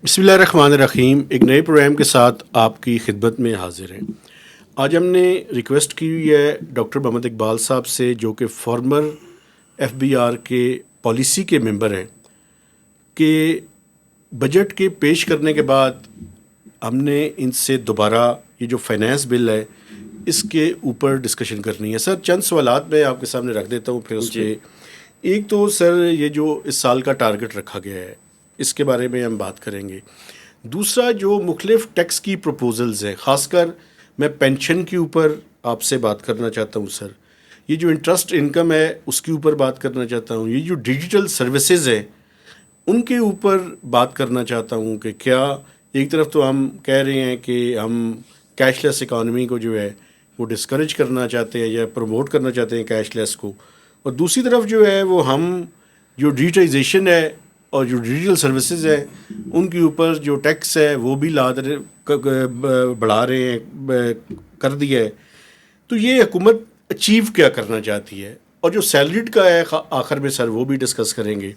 بسم اللہ الرحمن الرحیم. ایک نئے پروگرام کے ساتھ آپ کی خدمت میں حاضر ہیں. آج ہم نے ریکویسٹ کی ہوئی ہے ڈاکٹر محمد اقبال صاحب سے، جو کہ فارمر FBR کے پالیسی کے ممبر ہیں، کہ بجٹ کے پیش کرنے کے بعد ہم نے ان سے دوبارہ یہ جو فائنانس بل ہے اس کے اوپر ڈسکشن کرنی ہے. سر چند سوالات میں آپ کے سامنے رکھ دیتا ہوں پھر اس پہ. ایک تو سر یہ جو اس سال کا ٹارگٹ رکھا گیا ہے اس کے بارے میں ہم بات کریں گے. دوسرا جو مختلف ٹیکس کی پروپوزلز ہیں، خاص کر میں پینشن کے اوپر آپ سے بات کرنا چاہتا ہوں سر. یہ جو انٹرسٹ انکم ہے اس کے اوپر بات کرنا چاہتا ہوں. یہ جو ڈیجیٹل سروسز ہیں ان کے اوپر بات کرنا چاہتا ہوں کہ کیا ایک طرف تو ہم کہہ رہے ہیں کہ ہم کیش لیس اکانومی کو جو ہے وہ ڈسکریج کرنا چاہتے ہیں یا پروموٹ کرنا چاہتے ہیں کیش لیس کو، اور دوسری طرف جو ہے وہ ہم جو ڈیجیٹائزیشن ہے اور جو ڈیجیٹل سروسز ہیں ان کے اوپر جو ٹیکس ہے وہ بھی بڑھا رہے ہیں، کر دیا ہے. تو یہ حکومت اچیو کیا کرنا چاہتی ہے؟ اور جو سیلریڈ کا ہے آخر میں سر وہ بھی ڈسکس کریں گے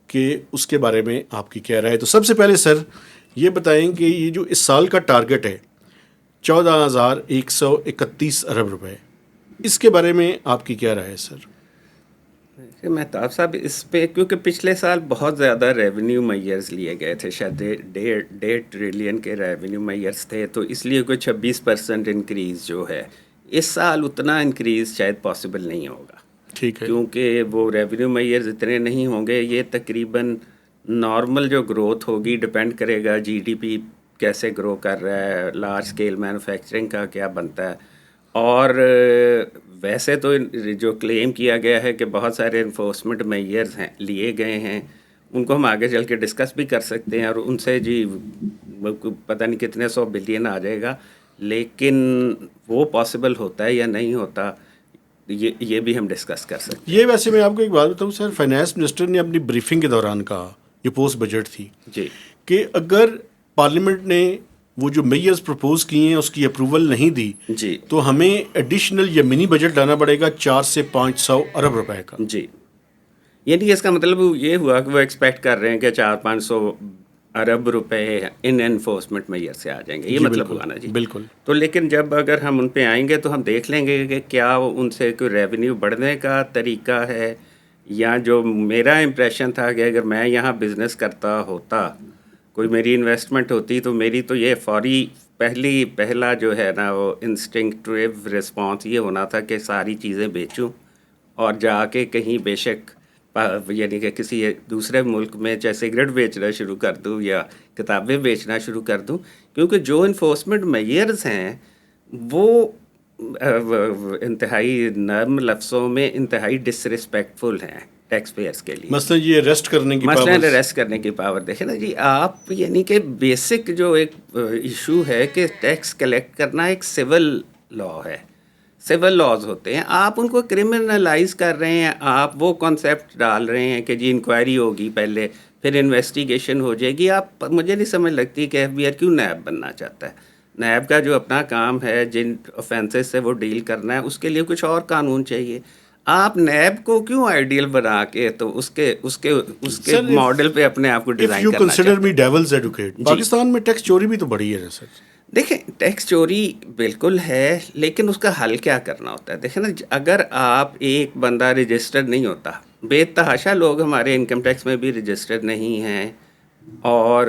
کہ اس کے بارے میں آپ کی کیا رائے ہے. تو سب سے پہلے سر یہ بتائیں کہ یہ جو اس سال کا ٹارگٹ ہے 14,131 ارب روپے، اس کے بارے میں آپ کی کیا رائے ہے سر؟ مہتاب صاحب، اس پہ کیونکہ پچھلے سال بہت زیادہ ریونیو میئرز لیے گئے تھے، شاید 1.5 ٹریلین کے ریونیو میئرز تھے، تو اس لیے کوئی 26% انکریز جو ہے اس سال اتنا انکریز شاید پاسبل نہیں ہوگا. ٹھیک ہے. کیونکہ وہ ریونیو میئرز اتنے نہیں ہوں گے. یہ تقریباً نارمل جو گروتھ ہوگی ڈپینڈ کرے گا GDP کیسے گرو کر رہا ہے، لارج اسکیل مینوفیکچرنگ کا کیا بنتا ہے. اور ویسے تو جو کلیم کیا گیا ہے کہ بہت سارے انفورسمنٹ میئرز ہیں لیے گئے ہیں، ان کو ہم آگے چل کے ڈسکس بھی کر سکتے ہیں، اور ان سے پتہ نہیں کتنے 100 بلین آ جائے گا، لیکن وہ پاسبل ہوتا ہے یا نہیں ہوتا یہ بھی ہم ڈسکس کر سکتے ہیں. یہ ویسے میں آپ کو ایک بات بتاؤں سر، فائنانس منسٹر نے اپنی بریفنگ کے دوران کہا، یہ پوسٹ بجٹ تھی، جی کہ اگر پارلیمنٹ نے وہ جو میئرز پرپوز کیے ہیں اس کی اپروول نہیں دی جی تو ہمیں ایڈیشنل یا منی بجٹ لانا پڑے گا 400 سے 500 ارب روپے کا. جی، یعنی اس کا مطلب یہ ہوا کہ وہ ایکسپیکٹ کر رہے ہیں کہ 400-500 ارب روپے ان انفورسمنٹ میئر سے آ جائیں گے. یہ مطلب ہوا نا جی. بالکل. تو لیکن جب اگر ہم ان پہ آئیں گے تو ہم دیکھ لیں گے کہ کیا ان سے کوئی ریونیو بڑھنے کا طریقہ ہے، یا جو میرا امپریشن تھا کہ اگر میں یہاں بزنس کرتا ہوتا، کوئی میری انویسٹمنٹ ہوتی، تو میری تو یہ فوری پہلا جو ہے نا وہ انسٹنکٹیو رسپانس یہ ہونا تھا کہ ساری چیزیں بیچوں اور جا کے کہیں بے شک یعنی کہ کسی دوسرے ملک میں چاہے سگریٹ بیچنا شروع کر دوں یا کتابیں بیچنا شروع کر دوں. کیونکہ جو انفورسمنٹ میئرز ہیں وہ انتہائی نرم لفظوں میں انتہائی ڈس رسپیکٹفل ہیں ٹیکس پیئرس کے لیے. مثلا یہ ریسٹ کرنے کی مثلاً ریسٹ کرنے کی پاور دیکھیں نا جی آپ، یعنی کہ بیسک جو ایک ایشو ہے کہ ٹیکس کلیکٹ کرنا ایک سول لا ہے، سول لاز ہوتے ہیں، آپ ان کو کرمنلائز کر رہے ہیں. آپ وہ کانسیپٹ ڈال رہے ہیں کہ جی انکوائری ہوگی پہلے، پھر انویسٹیگیشن ہو جائے گی. آپ مجھے نہیں سمجھ لگتی کہ FBR کیوں نیب بننا چاہتا ہے. نیب کا جو اپنا کام ہے، جن آفینسز سے وہ ڈیل کرنا ہے، اس کے لیے کچھ اور قانون چاہیے. آپ نیب کو کیوں آئیڈیل بنا کے تو اس کے ماڈل پہ اپنے آپ کو ڈیزائن کرنا چاہتے ہیں. می ڈیولز ایڈوکیٹ، پاکستان میں ٹیکس چوری بھی تو بڑی ہے نا سر. دیکھیں ٹیکس چوری بالکل ہے، لیکن اس کا حل کیا کرنا ہوتا ہے. دیکھیں نا، اگر آپ ایک بندہ رجسٹرڈ نہیں ہوتا، بے تحاشا لوگ ہمارے انکم ٹیکس میں بھی رجسٹرڈ نہیں ہیں اور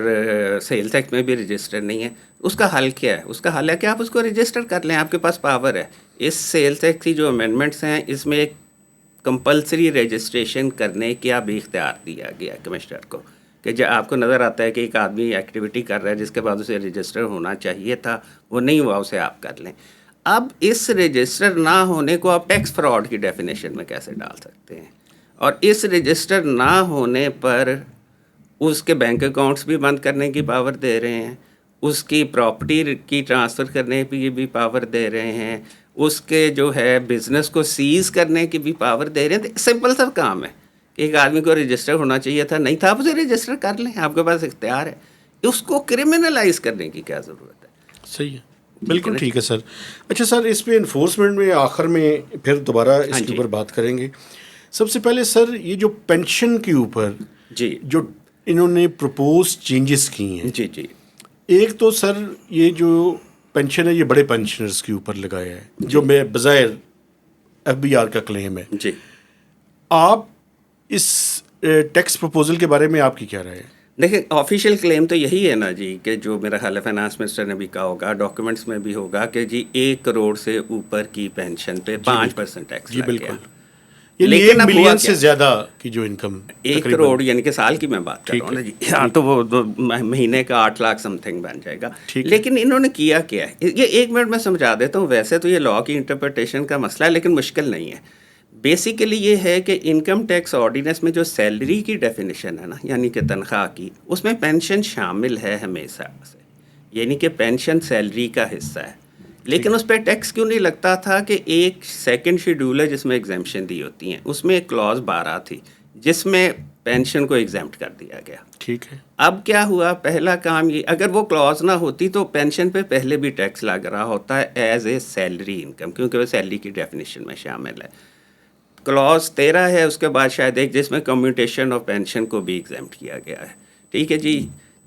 سیل ٹیکس میں بھی رجسٹرڈ نہیں ہے، اس کا حل کیا ہے؟ اس کا حل ہے کہ آپ اس کو رجسٹر کر لیں، آپ کے پاس پاور ہے. اس سیل ٹیکس کی جو امینڈمنٹس ہیں اس میں ایک کمپلسری رجسٹریشن کرنے کا بھی اختیار دیا گیا کمشنر کو، کہ جب آپ کو نظر آتا ہے کہ ایک آدمی ایکٹیویٹی کر رہا ہے جس کے بعد اسے رجسٹر ہونا چاہیے تھا، وہ نہیں ہوا، اسے آپ کر لیں. اب اس رجسٹر نہ ہونے کو آپ ٹیکس فراڈ کی ڈیفینیشن میں کیسے ڈال سکتے ہیں؟ اور اس رجسٹر نہ ہونے پر اس کے بینک اکاؤنٹس بھی بند کرنے کی پاور دے رہے ہیں، اس کی پراپرٹی کی ٹرانسفر کرنے کی بھی پاور دے رہے ہیں، اس کے جو ہے بزنس کو سیز کرنے کی بھی پاور دے رہے ہیں. سمپل سا کام ہے کہ ایک آدمی کو رجسٹر ہونا چاہیے تھا، نہیں تھا، آپ اسے رجسٹر کر لیں، آپ کے پاس اختیار ہے. اس کو کرمنلائز کرنے کی کیا ضرورت ہے؟ صحیح ہے، بالکل ٹھیک ہے سر. اچھا سر، اس پہ انفورسمنٹ میں آخر میں پھر دوبارہ اس کے اوپر بات کریں گے. سب سے پہلے سر یہ جو پینشن کے اوپر جی جو انہوں نے پروپوز چینجز کی ہیں. جی جی ایک تو سر یہ جو پینشن ہے یہ بڑے پینشنرز کے اوپر لگایا ہے جو میں بظاہر ایف بی آر کا کلیم ہے. جی آپ اس ٹیکس پروپوزل کے بارے میں آپ کی کیا رائے ہے؟ دیکھیں آفیشیل کلیم تو یہی ہے نا جی کہ جو میرا خیال ہے فائنانس منسٹر نے بھی کہا ہوگا, ڈاکیومنٹس میں بھی ہوگا کہ جی 1 کروڑ سے اوپر کی پینشن پہ 5% ٹیکس جی لگ بالکل, گیا. یعنی لیکن 1 اب ہوا ملین کیا؟ سے زیادہ کی جو انکم 1 کروڑ یعنی کہ سال کی میں بات کر رہا ہوں نا جی, ہاں تو وہ مہینے کا 8 لاکھ سم تھنگ بن جائے گا. لیکن انہوں نے کیا کیا ہے یہ 1 منٹ میں سمجھا دیتا ہوں. ویسے تو یہ لاء کی انٹرپریٹیشن کا مسئلہ ہے لیکن مشکل نہیں ہے. بیسیکلی یہ ہے کہ انکم ٹیکس آرڈیننس میں جو سیلری کی ڈیفینیشن ہے نا, یعنی کہ تنخواہ کی, اس میں پینشن شامل ہے ہمیشہ سے, یعنی کہ پینشن سیلری کا حصہ ہے. لیکن اس پہ ٹیکس کیوں نہیں لگتا تھا کہ ایک سیکنڈ شیڈول ہے جس میں ایگزیمپشن دی ہوتی ہیں, اس میں ایک کلوز 12 تھی جس میں پینشن کو ایگزیمپٹ کر دیا گیا. ٹھیک ہے. اب کیا ہوا, پہلا کام یہ, اگر وہ کلوز نہ ہوتی تو پینشن پہ پہلے بھی ٹیکس لگ رہا ہوتا ہے ایز اے سیلری انکم, کیونکہ وہ سیلری کی ڈیفینیشن میں شامل ہے. کلوز 13 ہے, اس کے بعد شاید ایک جس میں کمیوٹیشن آف پینشن کو بھی ایگزیمپٹ کیا گیا ہے. ٹھیک ہے جی.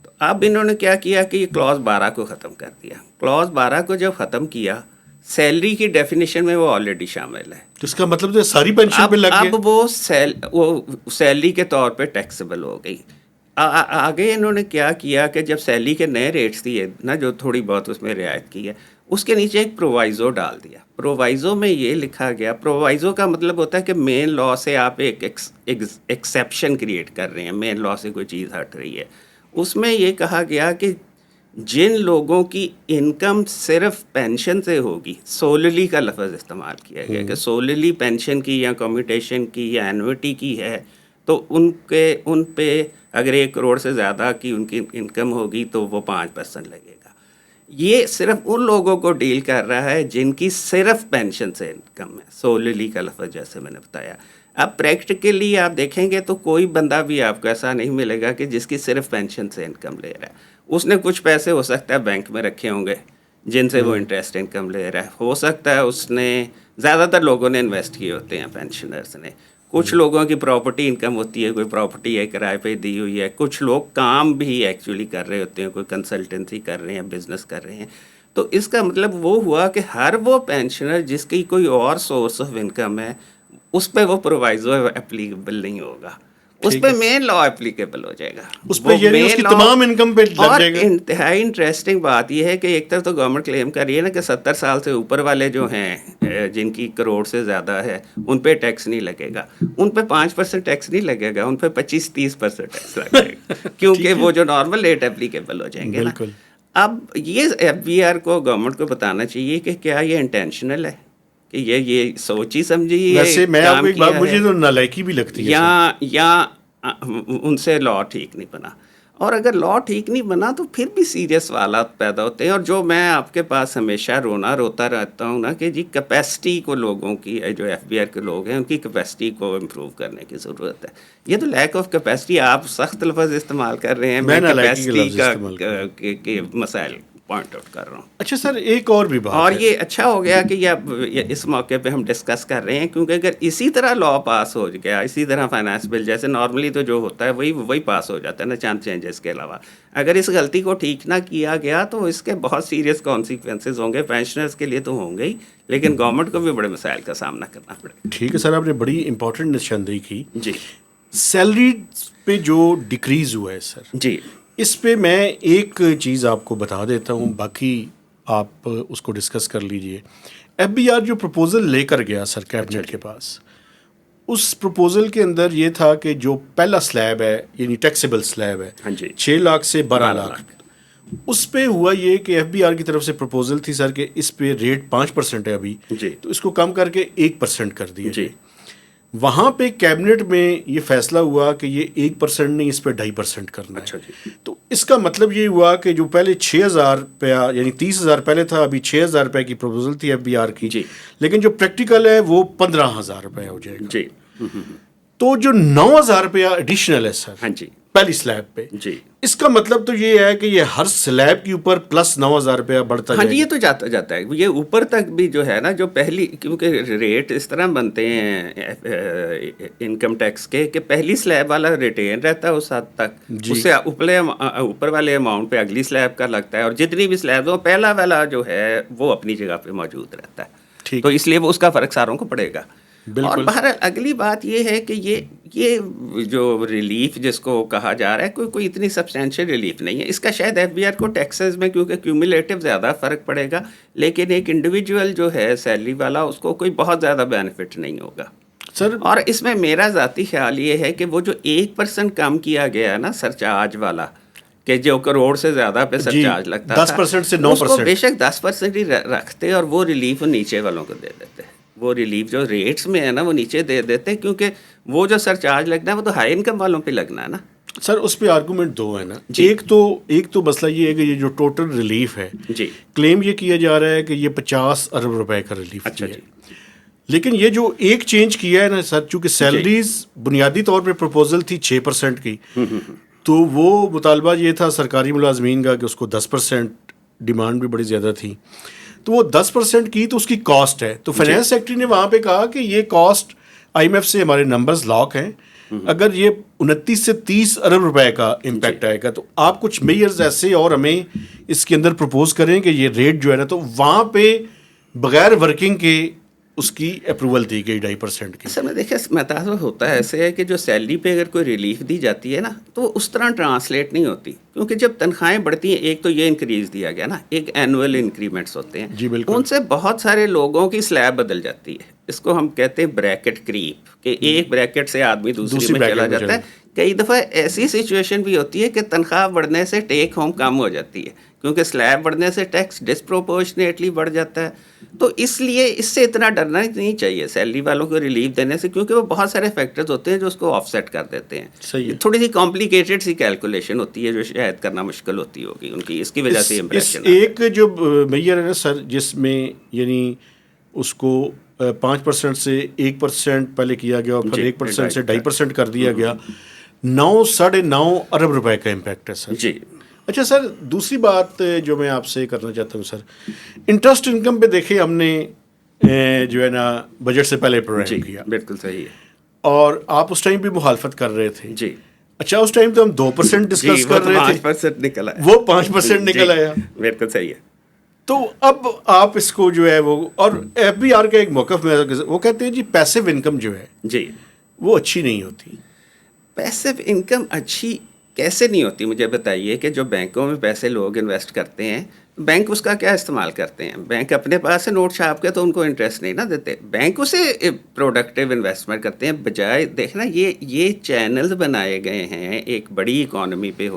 تو اب انہوں نے کیا کیا کہ یہ کلوز 12 کو ختم کر دیا. کلوز 12 کو جب ختم کیا, سیلری کی ڈیفینیشن میں وہ آلریڈی شامل ہے. تو اس کا مطلب تو ساری پینشن پہ لگ گیا. اب وہ سیلری کے طور پہ ٹیکسیبل ہو گئی. آگے انہوں نے کیا کیا کہ جب سیلری کے نئے ریٹس دیے نا, جو تھوڑی بہت اس میں رعایت کی ہے, اس کے نیچے ایک پرووائزو ڈال دیا. پرووائزو میں یہ لکھا گیا, پرووائزو کا مطلب ہوتا ہے کہ مین لاء سے آپ ایک ایکسیپشن کریٹ کر رہے ہیں, مین لاء سے کوئی چیز ہٹ رہی ہے. اس میں یہ کہا گیا کہ جن لوگوں کی انکم صرف پینشن سے ہوگی, سوللی کا لفظ استعمال کیا گیا کہ سوللی پینشن کی یا کمیوٹیشن کی یا اینوٹی کی ہے, تو ان پہ اگر 1 کروڑ سے زیادہ کی ان کی انکم ہوگی تو وہ 5% لگے گا. یہ صرف ان لوگوں کو ڈیل کر رہا ہے جن کی صرف پینشن سے انکم ہے, سوللی کا لفظ جیسے میں نے بتایا. اب پریکٹیکلی آپ دیکھیں گے تو کوئی بندہ بھی آپ کو ایسا نہیں ملے گا کہ جس کی صرف پینشن سے انکم لے رہا ہے. اس نے کچھ پیسے ہو سکتا ہے بینک میں رکھے ہوں گے جن سے وہ انٹرسٹ انکم لے رہا ہے, ہو سکتا ہے اس نے, زیادہ تر لوگوں نے انویسٹ کیے ہوتے ہیں پینشنرز نے. کچھ لوگوں کی پراپرٹی انکم ہوتی ہے, کوئی پراپرٹی ہے کرائے پہ دی ہوئی ہے. کچھ لوگ کام بھی ایکچولی کر رہے ہوتے ہیں, کوئی کنسلٹنسی کر رہے ہیں, بزنس کر رہے ہیں. تو اس کا مطلب وہ ہوا کہ ہر وہ پینشنر جس کی کوئی اور سورس آف انکم ہے, اس پہ وہ پرووائزو اپلیکیبل نہیں ہوگا, اس پہ مین لاء اپلیکیبل ہو جائے گا. اس پہ یعنی اس کی تمام انکم پہ لگ جائے گا. انتہائی انٹرسٹنگ بات یہ ہے کہ ایک طرف تو گورنمنٹ کلیم کر رہی ہے نا کہ 70 سال سے اوپر والے جو ہیں جن کی کروڑ سے زیادہ ہے ان پہ ٹیکس نہیں لگے گا, ان پہ 5% ٹیکس نہیں لگے گا, ان پے 25-30% ٹیکس لگے گا کیونکہ وہ جو نارمل ریٹ اپلیکیبل ہو جائیں گے نا. اب یہ ایف بی آر کو گورنمنٹ کو بتانا چاہیے کہ کیا یہ انٹینشنل ہے, کہ یہ سوچی سمجھی ویسے میں آپ کو ایک بات, مجھے تو نالائکی بھی لگتی ہے, یا ان سے لاء ٹھیک نہیں بنا. اور اگر لاء ٹھیک نہیں بنا تو پھر بھی سیریس سوالات پیدا ہوتے ہیں. اور جو میں آپ کے پاس ہمیشہ روتا رہتا ہوں نا کہ جی کیپیسٹی کو لوگوں کی, جو ایف بی آر کے لوگ ہیں ان کی کیپیسٹی کو امپروو کرنے کی ضرورت ہے. یہ تو لیک آف کیپیسٹی, آپ سخت لفظ استعمال کر رہے ہیں, میں کیپیسٹی کے مسائل پوائنٹ آؤٹ کر رہا ہوں. اچھا سر ایک اور بھی بات, اور یہ اچھا ہو گیا کہ یہ اس موقع پہ ہم ڈسکس کر رہے ہیں, کیونکہ اگر اسی طرح لاء پاس ہو گیا, اسی طرح فائنانس بل جیسے نارملی تو جو ہوتا ہے وہی پاس ہو جاتا ہے نا, چند چینجز کے علاوہ, اگر اس غلطی کو ٹھیک نہ کیا گیا تو اس کے بہت سیریس کانسیکوینسز ہوں گے. پینشنرز کے لیے تو ہوں گے ہی, لیکن گورنمنٹ کو بھی بڑے مسائل کا سامنا کرنا پڑے گا. ٹھیک ہے سر, آپ نے بڑی امپورٹنٹ نشاندہی کی. جی سیلری پہ جو ڈکریز ہوا ہے سر, جی اس پہ میں ایک چیز آپ کو بتا دیتا ہوں, باقی آپ اس کو ڈسکس کر لیجئے. ایف بی آر جو پروپوزل لے کر گیا سر کیبنٹ کے پاس, اس پروپوزل کے اندر یہ تھا کہ جو پہلا سلیب ہے یعنی ٹیکسیبل سلیب ہے 6 لاکھ سے 12 لاکھ, اس پہ ہوا یہ کہ ایف بی آر کی طرف سے پروپوزل تھی سر کہ اس پہ ریٹ 5% ہے ابھی, تو اس کو کم کر کے 1% کر دیا جائے. وہاں پہ کیبنٹ میں یہ فیصلہ ہوا کہ یہ 1% نہیں, اس پہ 2.5% کرنا ہے. تو اس کا مطلب یہ ہوا کہ جو پہلے 6,000 روپیہ یعنی 30,000 پہلے تھا, ابھی 6,000 روپے کی پروپوزل تھی ایف بی آر کی, لیکن جو پریکٹیکل ہے وہ 15,000 روپے ہو جائے گا. تو جو 9,000 روپیہ ایڈیشنل ہے سر ہاں جی پہلی سلیب پہ، جی اس کا مطلب تو یہ ہے کہ یہ ہر سلیب کے اوپر پلس 9,000 روپیہ بڑھتا ہاں جائے جی، گا؟ یہ تو جاتا جاتا ہے، یہ اوپر تک بھی جو ہے نا، جو پہلی، کیونکہ ریٹ اس طرح بنتے ہیں انکم ٹیکس کے کہ پہلی سلیب والا ریٹین رہتا ہے اس حد تک، جی اس سے اوپر والے اماؤنٹ پہ اگلی سلیب کا لگتا ہے، اور جتنی بھی سلیب ہو پہلا والا جو ہے وہ اپنی جگہ پہ موجود رہتا ہے، ٹھیک، تو اس لیے وہ اس کا فرق ساروں کو پڑے گا۔ اور بالکل بہرحال اگلی بات یہ ہے کہ یہ جو ریلیف جس کو کہا جا رہا ہے، کوئی اتنی سبسٹینشیل ریلیف نہیں ہے اس کا، شاید ایف بی آر کو ٹیکسز میں کیونکہ کیومولیٹو زیادہ فرق پڑے گا، لیکن ایک انڈیویجول جو ہے سیلری والا اس کو کوئی بہت زیادہ بینیفٹ نہیں ہوگا۔ سر۔ اور اس میں میرا ذاتی خیال یہ ہے کہ وہ جو 1% کم کیا گیا ہے نا سرچارج والا، کہ جو کروڑ سے زیادہ پہ جی، سرچارج لگتا تھا، 10% سے اس کو 9%۔ بے شک 10% ہی رکھتے اور وہ ریلیف نیچے والوں کو دے دیتے، وہ ریلیف جو ریٹس میں ہے نا وہ نیچے دے دیتے، کیونکہ وہ جو سرچارج لگنا ہے وہ تو ہائی انکم والوں پہ لگنا ہے نا۔ سر اس پہ آرگومنٹ دو ہے نا، جی، ایک تو مسئلہ یہ ہے کہ یہ جو ٹوٹل ریلیف ہے، جی، کلیم یہ کیا جا رہا ہے کہ یہ 50 ارب روپے کا ریلیف اچھا ہے، جی، لیکن یہ جو ایک چینج کیا ہے نا سر، چونکہ سیلریز بنیادی طور پہ پروپوزل تھی 6% کی، تو وہ مطالبہ یہ تھا سرکاری ملازمین کا کہ اس کو 10%، ڈیمانڈ بھی بڑی زیادہ تھی، تو وہ 10% کی تو اس کی کاسٹ ہے، تو فائنانس سیکٹری نے وہاں پہ کہا کہ یہ کاسٹ آئی ایم ایف سے ہمارے نمبرز لاک ہیں، اگر یہ 29 سے 30 ارب روپے کا امپیکٹ آئے گا تو آپ کچھ میئرز ایسے اور ہمیں اس کے اندر پروپوز کریں کہ یہ ریٹ جو ہے نا، تو وہاں پہ بغیر ورکنگ کے اس کی اپروول دی گئی 2.5% کی۔ اصل میں دیکھیں متاثر ہوتا ہے ایسے ہے کہ جو سیلری پہ اگر کوئی ریلیف دی جاتی ہے نا تو اس طرح ٹرانسلیٹ نہیں ہوتی، کیونکہ جب تنخواہیں بڑھتی ہیں، ایک تو یہ انکریز دیا گیا نا، ایک اینول انکریمنٹس ہوتے ہیں، جی بالکل، ان سے بہت سارے لوگوں کی سلیب بدل جاتی ہے، اس کو ہم کہتے ہیں بریکٹ کریپ، کہ ایک بریکٹ سے آدمی دوسری میں چلا جاتا ہے۔ کئی دفعہ ایسی سچویشن بھی ہوتی ہے کہ تنخواہ بڑھنے سے ٹیک ہوم کم ہو جاتی ہے، کیونکہ سلیب بڑھنے سے ٹیکس ڈسپروپورشنیٹلی بڑھ جاتا ہے، تو اس لیے اس سے اتنا ڈرنا نہیں چاہیے سیلری والوں کو ریلیف دینے سے، کیونکہ وہ بہت سارے فیکٹرز ہوتے ہیں جو اس کو آف سیٹ کر دیتے ہیں۔ صحیح ہے، تھوڑی سی کمپلیکیٹڈ سی کیلکولیشن ہوتی ہے جو شاید کرنا مشکل ہوتی ہوگی ان کی، اس کی وجہ سے امپریشن ایک جو میئر ہے نا سر، جس میں یعنی اس کو 5% سے 1% پہلے کیا گیا اور پھر 1% سے 2.5% کر دیا گیا، 9.5 ارب روپے کا امپیکٹ ہے سر۔ جی۔ اچھا سر، دوسری بات جو میں آپ سے کرنا چاہتا ہوں سر، انٹرسٹ انکم پہ دیکھیں ہم نے جو ہے نا بجٹ سے پہلے پروگرام کیا، بالکل صحیح ہے، اور آپ اس ٹائم بھی مخالفت کر رہے تھے۔ جی اچھا، اس ٹائم تو ہم 2% ڈسکس کر رہے تھے، 5% نکلا ہے، وہ 5% نکل آیا، بالکل صحیح ہے۔ تو اب آپ اس کو جو ہے وہ، اور ایف بی آر کا ایک موقف میں وہ کہتے ہیں جی پیسو انکم جو ہے جی، وہ اچھی نہیں ہوتی۔ پیسو انکم اچھی کیسے نہیں ہوتی؟ مجھے بتائیے کہ جو بینکوں میں پیسے لوگ انویسٹ کرتے ہیں، بینک اس کا کیا استعمال کرتے ہیں؟ بینک اپنے پاس سے نوٹ چھاپ کے تو ان کو انٹرسٹ نہیں نہ دیتے، بینک اسے پروڈکٹیو انویسٹمنٹ کرتے ہیں، بجائے دیکھنا یہ چینلز بنائے گئے ہیں ایک بڑی اکانومی پہ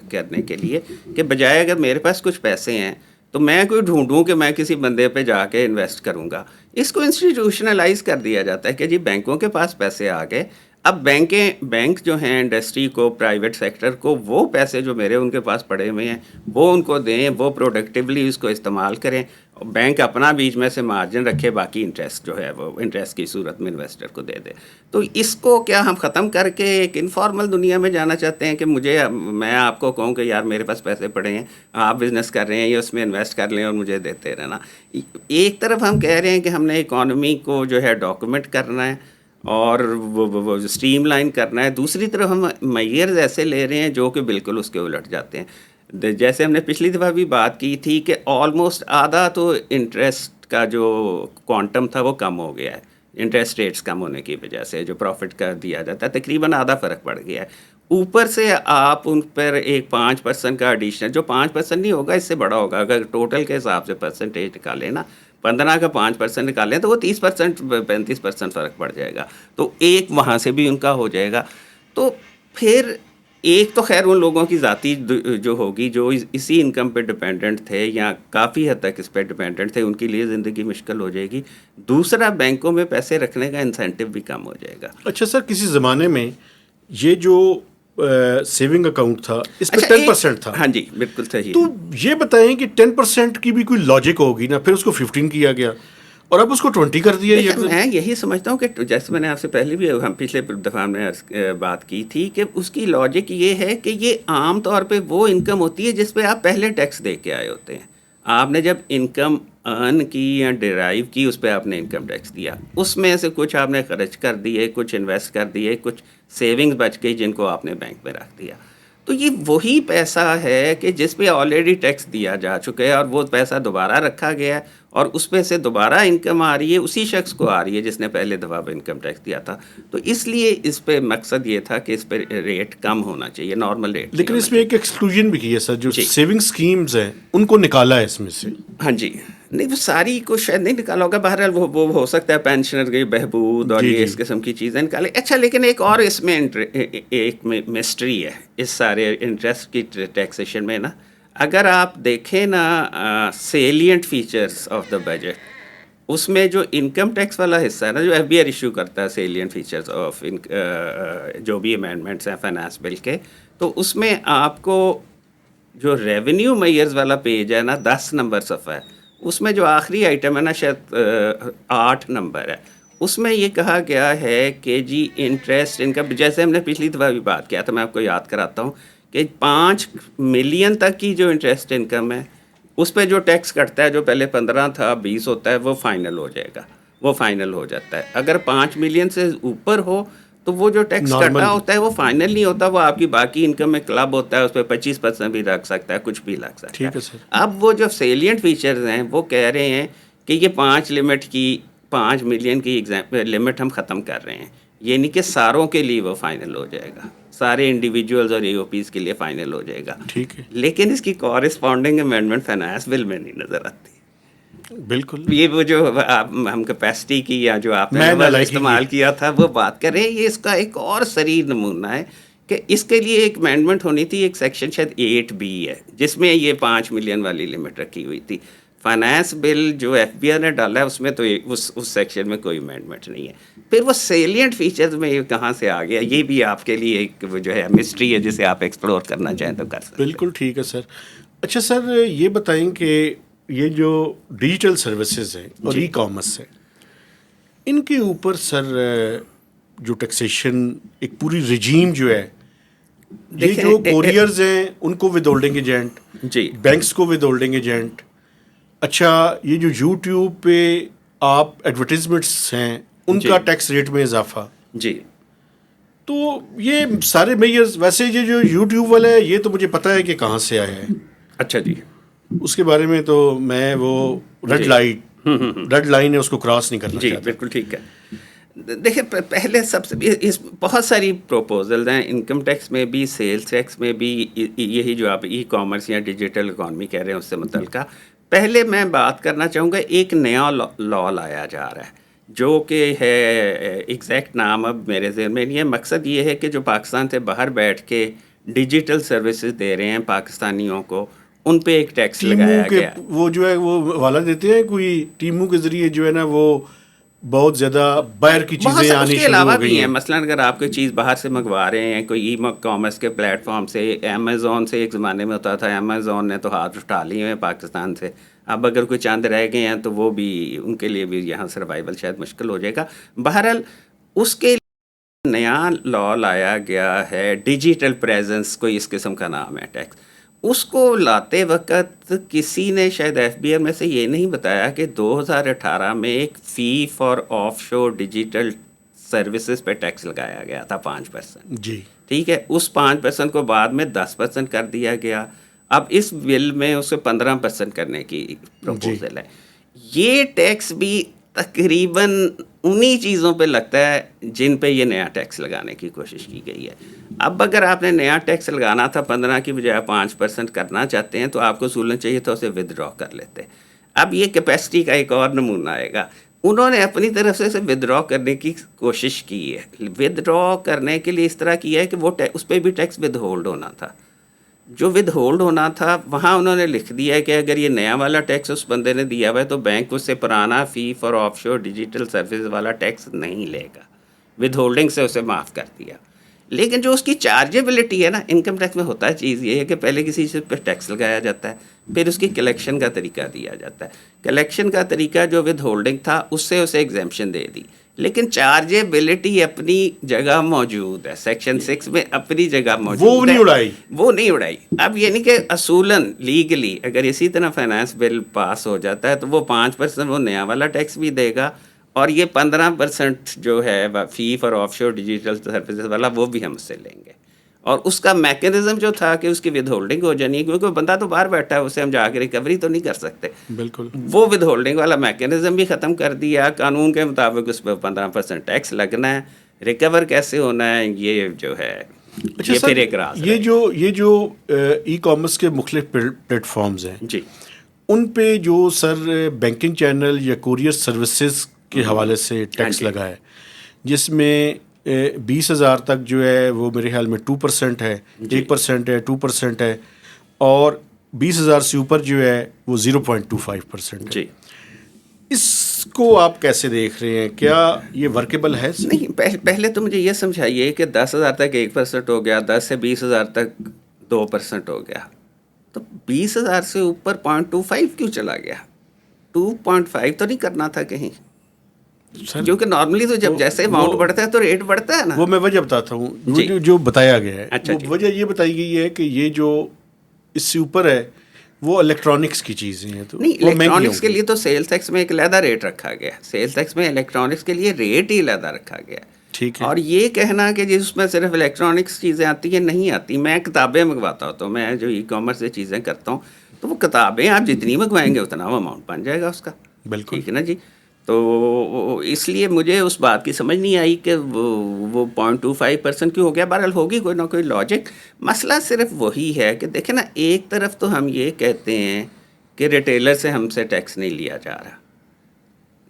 کرنے کے لیے، کہ بجائے اگر میرے پاس کچھ پیسے ہیں تو میں کوئی ڈھونڈوں کہ میں کسی بندے پہ جا کے انویسٹ کروں گا، اس کو انسٹیٹیوشنلائز کر دیا جاتا ہے کہ جی بینکوں کے پاس پیسے آ گئے، اب بینک جو ہیں انڈسٹری کو، پرائیویٹ سیکٹر کو، وہ پیسے جو میرے ان کے پاس پڑے ہوئے ہیں وہ ان کو دیں، وہ پروڈکٹیولی اس کو استعمال کریں، بینک اپنا بیچ میں سے مارجن رکھے، باقی انٹرسٹ جو ہے وہ انٹرسٹ کی صورت میں انویسٹر کو دے دے۔ تو اس کو کیا ہم ختم کر کے ایک انفارمل دنیا میں جانا چاہتے ہیں کہ میں آپ کو کہوں کہ یار میرے پاس پیسے پڑے ہیں، آپ بزنس کر رہے ہیں یا اس میں انویسٹ کر لیں اور مجھے دیتے رہنا؟ ایک طرف ہم کہہ رہے ہیں کہ ہم نے اکانومی کو جو ہے ڈاکومنٹ کرنا ہے اور وہ اسٹریم لائن کرنا ہے، دوسری طرف ہم میئرز ایسے لے رہے ہیں جو کہ بالکل اس کے الٹ جاتے ہیں۔ جیسے ہم نے پچھلی دفعہ بھی بات کی تھی کہ آلموسٹ آدھا تو انٹرسٹ کا جو کوانٹم تھا وہ کم ہو گیا ہے، انٹرسٹ ریٹس کم ہونے کی وجہ سے جو پروفٹ کا دیا جاتا ہے تقریباً آدھا فرق پڑ گیا ہے، اوپر سے آپ ان پر ایک 5% کا ایڈیشنل، جو 5% نہیں ہوگا اس سے بڑا ہوگا، اگر ٹوٹل کے حساب سے پرسنٹیج نکالیں نا، 15 کا 5% نکالیں تو وہ 30% 35% فرق پڑ جائے گا، تو ایک وہاں سے بھی ان کا ہو جائے گا۔ تو پھر ایک تو خیر ان لوگوں کی ذاتی جو ہوگی جو اسی انکم پہ ڈپینڈنٹ تھے یا کافی حد تک اس پہ ڈپینڈنٹ تھے، ان کے لیے زندگی مشکل ہو جائے گی، دوسرا بینکوں میں پیسے رکھنے کا انسینٹیو بھی کم ہو جائے گا۔ اچھا سر، کسی زمانے میں یہ جو سیونگ اکاؤنٹ تھا اس پہ 10% تھا، ہاں جی بالکل صحیح، تو یہ بتائیں کہ 10% کی بھی کوئی لاجک ہوگی نا، پھر اس کو 15 کیا گیا، اور اب اس کو 20 کر دیا. یہ میں یہی سمجھتا ہوں کہ جیسے میں نے آپ سے پہلے بھی ہم پچھلے دفعہ میں بات کی تھی کہ اس کی لاجک یہ ہے کہ یہ عام طور پہ وہ انکم ہوتی ہے جس پہ آپ پہلے ٹیکس دے کے آئے ہوتے ہیں. آپ نے جب انکم ارن کی یا ڈرائیو کی اس پہ آپ نے انکم ٹیکس دیا, اس میں سے کچھ آپ نے خرچ کر دیے, کچھ انویسٹ کر دیے, کچھ سیونگز بچ گئی جن کو آپ نے بینک میں رکھ دیا. تو یہ وہی پیسہ ہے کہ جس پہ آلریڈی ٹیکس دیا جا چکا ہے اور وہ پیسہ دوبارہ رکھا گیا ہے اور اس پہ سے دوبارہ انکم آ رہی ہے, اسی شخص کو آ رہی ہے جس نے پہلے دفعہ پہ انکم ٹیکس دیا تھا. تو اس لیے اس پہ مقصد یہ تھا کہ اس پہ ریٹ کم ہونا چاہیے, نارمل ریٹ. لیکن اس میں ایک ایکسکلوژن بھی کی ہے سر, جو جی. سیونگ اسکیمز ہیں ان کو نکالا ہے اس میں سے. ہاں جی, نہیں وہ ساری کو شاید نہیں نکالا ہوگا, بہرحال وہ ہو سکتا ہے پینشنر کی بہبود اور یہ اس قسم کی چیزیں نکالے. اچھا, لیکن ایک اور اس میں ایک مسٹری ہے اس سارے انٹرسٹ کی ٹیکسیشن میں نا. اگر آپ دیکھیں نا salient features of the budget, اس میں جو انکم ٹیکس والا حصہ ہے نا, جو ایف بی آر ایشو کرتا ہے سیلینٹ فیچرس آف جو بھی امینڈمنٹس ہیں فائنانس بل کے, تو اس میں آپ کو جو ریونیو میئرز والا پیج ہے نا 10 نمبر صفحہ ہے, اس میں جو آخری آئٹم ہے نا شاید 8 نمبر ہے, اس میں یہ کہا گیا ہے کہ جی انٹرسٹ انکم, جیسے ہم نے پچھلی دفعہ بھی بات کیا تھا, میں آپ کو یاد کراتا ہوں کہ 5 ملین تک کی جو انٹرسٹ انکم ہے اس پہ جو ٹیکس کٹتا ہے, جو پہلے 15 تھا 20 ہوتا ہے, وہ فائنل ہو جائے گا, وہ فائنل ہو جاتا ہے. اگر 5 ملین سے اوپر ہو تو وہ جو ٹیکس کٹا ہوتا ہے وہ فائنل نہیں ہوتا, وہ آپ کی باقی انکم میں کلب ہوتا ہے, اس پہ 25% بھی رکھ سکتا ہے, کچھ بھی لگ سکتا ہے. اب وہ جو سیلینٹ فیچرز ہیں وہ کہہ رہے ہیں کہ یہ 5 ملین کی لمٹ ہم ختم کر رہے ہیں, یعنی کہ ساروں کے لیے وہ فائنل ہو جائے گا, سارے انڈیویجولز اور اے او پیز کے لیے فائنل ہو جائے گا. ٹھیک ہے, لیکن اس کی کورسپونڈنگ امینڈمنٹ فائنانس بل میں نہیں نظر آتی. بالکل یہ وہ جو ہم کیپیسٹی کی یا جو آپ نے استعمال کیا تھا وہ بات کر رہے ہیں, یہ اس کا ایک اور صریح نمونہ ہے کہ اس کے لیے ایک امینڈمنٹ ہونی تھی, ایک سیکشن شاید 8B ہے جس میں یہ 5 ملین والی لمٹ رکھی ہوئی تھی. فائنانس بل جو ایف بی آر نے ڈالا ہے اس میں تو اس سیکشن میں کوئی امینڈمنٹ نہیں ہے. پھر وہ سیلینٹ فیچرز میں یہ کہاں سے آ گیا, یہ بھی آپ کے لیے ایک جو ہے مسٹری ہے جسے آپ ایکسپلور کرنا چاہیں تو کر سکتے ہیں. بالکل ٹھیک ہے سر. اچھا سر, یہ بتائیں کہ یہ جو ڈیجیٹل سروسز ہیں اور ای کامرس ہے, ان کے اوپر سر جو ٹیکسیشن ایک پوری رجیم جو ہے, یہ جو کوریئرز ہیں ان کو ود ہولڈنگ ایجنٹ, جی, بینکس کو ود ہولڈنگ ایجنٹ, اچھا یہ جو یوٹیوب پہ آپ ایڈورٹیزمنٹس ہیں ان کا ٹیکس ریٹ میں اضافہ, جی, تو یہ سارے میئرز, ویسے یہ جو یوٹیوب والا ہے یہ تو مجھے پتہ ہے کہ کہاں سے آیا ہے. اچھا جی, اس کے بارے میں تو میں وہ ریڈ لائن ہے اس کو کراس نہیں کرنا چاہتا. بالکل ٹھیک ہے. دیکھیں پہلے سب سے بہت ساری پروپوزلز ہیں انکم ٹیکس میں بھی, سیلز ٹیکس میں بھی, یہی جو آپ ای کامرس یا ڈیجیٹل اکانومی کہہ رہے ہیں اس سے متعلقہ. پہلے میں بات کرنا چاہوں گا, ایک نیا لا لایا جا رہا ہے جو کہ ہے ایگزیکٹ نام اب میرے ذہن میں نہیں ہے. مقصد یہ ہے کہ جو پاکستان سے باہر بیٹھ کے ڈیجیٹل سروسز دے رہے ہیں پاکستانیوں کو, ان پہ ایک ٹیکس لگایا گیا. وہ جو ہے وہ حوالہ دیتے ہیں کوئی ٹیموں کے ذریعے جو ہے نا وہ بہت زیادہ باہر کی چیزیں آنی شروع علاوہ بھی ہیں. مثلاً اگر آپ کوئی چیز باہر سے منگوا رہے ہیں کوئی ای کامرس کے پلیٹ فارم سے, امیزون سے ایک زمانے میں ہوتا تھا, امیزون نے تو ہاتھ اٹھا لیے ہیں پاکستان سے, اب اگر کوئی چاند رہ گئے ہیں تو وہ بھی ان کے لیے بھی یہاں سروائیول شاید مشکل ہو جائے گا. بہرحال اس کے لیے نیا لا لایا گیا ہے ڈیجیٹل پریزنس, کوئی اس قسم کا نام ہے ٹیکس. اس کو لاتے وقت کسی نے شاید ایف بی آر میں سے یہ نہیں بتایا کہ 2018 میں ایک فی فار آف شور ڈیجیٹل سروسز پہ ٹیکس لگایا گیا تھا 5%. جی ٹھیک ہے, اس 5% کو بعد میں 10% کر دیا گیا. اب اس بل میں اسے 15% کرنے کی پروپوزل ہے. یہ ٹیکس بھی تقریباً انہی چیزوں پہ لگتا ہے جن پہ یہ نیا ٹیکس لگانے کی کوشش کی گئی ہے. اب اگر آپ نے نیا ٹیکس لگانا تھا 15 کی بجائے 5% کرنا چاہتے ہیں تو آپ کو اصولاً چاہیے تھا اسے ودرا کر لیتے. اب یہ کیپیسٹی کا ایک اور نمونہ آئے گا. انہوں نے اپنی طرف سے اسے ودرا کرنے کی کوشش کی ہے. ودرا کرنے کے لیے اس طرح کیا ہے کہ وہ اس پہ بھی ٹیکس ود ہولڈ ہونا تھا. جو ود ہولڈ ہونا تھا وہاں انہوں نے لکھ دیا ہے کہ اگر یہ نیا والا ٹیکس اس بندے نے دیا ہوا ہے تو بینک اس سے پرانا فی فار آف شور ڈیجیٹل سروس والا ٹیکس نہیں لے گا. ود ہولڈنگ سے اسے معاف کر دیا. لیکن جو اس کی چارجیبلٹی ہے نا، انکم ٹیکس میں ہوتا ہے چیز یہ ہے کہ پہلے کسی چیز پہ ٹیکس لگایا جاتا ہے، پھر اس کی کلیکشن کا طریقہ دیا جاتا ہے. کلیکشن کا طریقہ جو ود ہولڈنگ تھا اس سے اسے ایگزیمپشن دے دی، لیکن چارجیبلٹی اپنی جگہ موجود ہے، سیکشن 6 میں اپنی جگہ موجود ہے، وہ نہیں اڑائی. وہ نہیں اڑائی. اب یہ نہیں کہ اصولاً لیگلی اگر اسی طرح فائنانس بل پاس ہو جاتا ہے تو وہ 5% وہ نیا والا ٹیکس بھی دے گا، اور یہ 15% جو ہے فی فار آف شور ڈیجیٹل سروسز والا وہ بھی ہم اس سے لیں گے. اور اس کا میکینزم جو تھا کہ اس کی ود ہولڈنگ ہو جانی ہے، کیونکہ بندہ تو باہر بیٹھا ہے، اسے ہم جا کے ریکوری تو نہیں کر سکتے. بالکل. وہ ود ہولڈنگ والا میکینزم بھی ختم کر دیا. قانون کے مطابق اس پہ 15% ٹیکس لگنا ہے. ریکور کیسے ہونا ہے یہ جو ہے اچھا یہ سر، پھر ایک راز ہے. یہ جو ای کامرس کے مختلف پلیٹ فارمز ہیں، جی، ان پہ جو سر بینکنگ چینل یا کوریئر سروسز کے حوالے سے ٹیکس جی. لگا ہے، جس میں 20,000 تک جو ہے وہ میرے خیال میں 2% ہے، 1% ہے، 2% ہے، اور 20,000 سے اوپر جو ہے وہ 0.25% ہے. جی. اس کو آپ کیسے دیکھ رہے ہیں؟ کیا یہ ورکیبل ہے؟ نہیں، پہلے تو مجھے یہ سمجھائیے کہ 10,000 تک 1% ہو گیا، 10 سے 20,000 تک 2% ہو گیا، تو 20,000 سے اوپر 0.25 کیوں چلا گیا؟ 2.5 تو نہیں کرنا تھا کہیں؟ کیونکہ نارملی تو جب جیسے اماؤنٹ بڑھتا ہے تو ریٹ بڑھتا ہے نا. وہ میں وجہ بتاتا ہوں. جی. جو بتایا گیا ہے اچھا وہ جی. وجہ یہ بتائی گئی ہے کہ یہ جو اس سے اوپر ہے وہ الیکٹرانکس کی چیزیں ہیں، تو نہیں، وہ مہنگی الیکٹرانکس کے ہوں گی. لیے تو سیلز ٹیکس میں ایک علیحدہ ریٹ رکھا گیا. سیلز ٹیکس میں الیکٹرانکس کے لیے ریٹ ہی علیحدہ رکھا گیا. ٹھیک ہے. اور یہ کہنا کہ جس میں صرف الیکٹرانکس چیزیں آتی ہیں، نہیں آتی. میں کتابیں منگواتا ہوں تو میں جو ای کامرس سے چیزیں کرتا ہوں تو وہ کتابیں آپ جتنی منگوائیں گے اتنا وہ اماؤنٹ بن جائے گا اس کا. بالکل. ٹھیک ہے نا جی. تو اس لیے مجھے اس بات کی سمجھ نہیں آئی کہ وہ 0.25% کیوں ہو گیا. بہرحال ہوگی کوئی نہ کوئی لاجک. مسئلہ صرف وہی ہے کہ دیکھیں نا، ایک طرف تو ہم یہ کہتے ہیں کہ ریٹیلر سے ہم سے ٹیکس نہیں لیا جا رہا.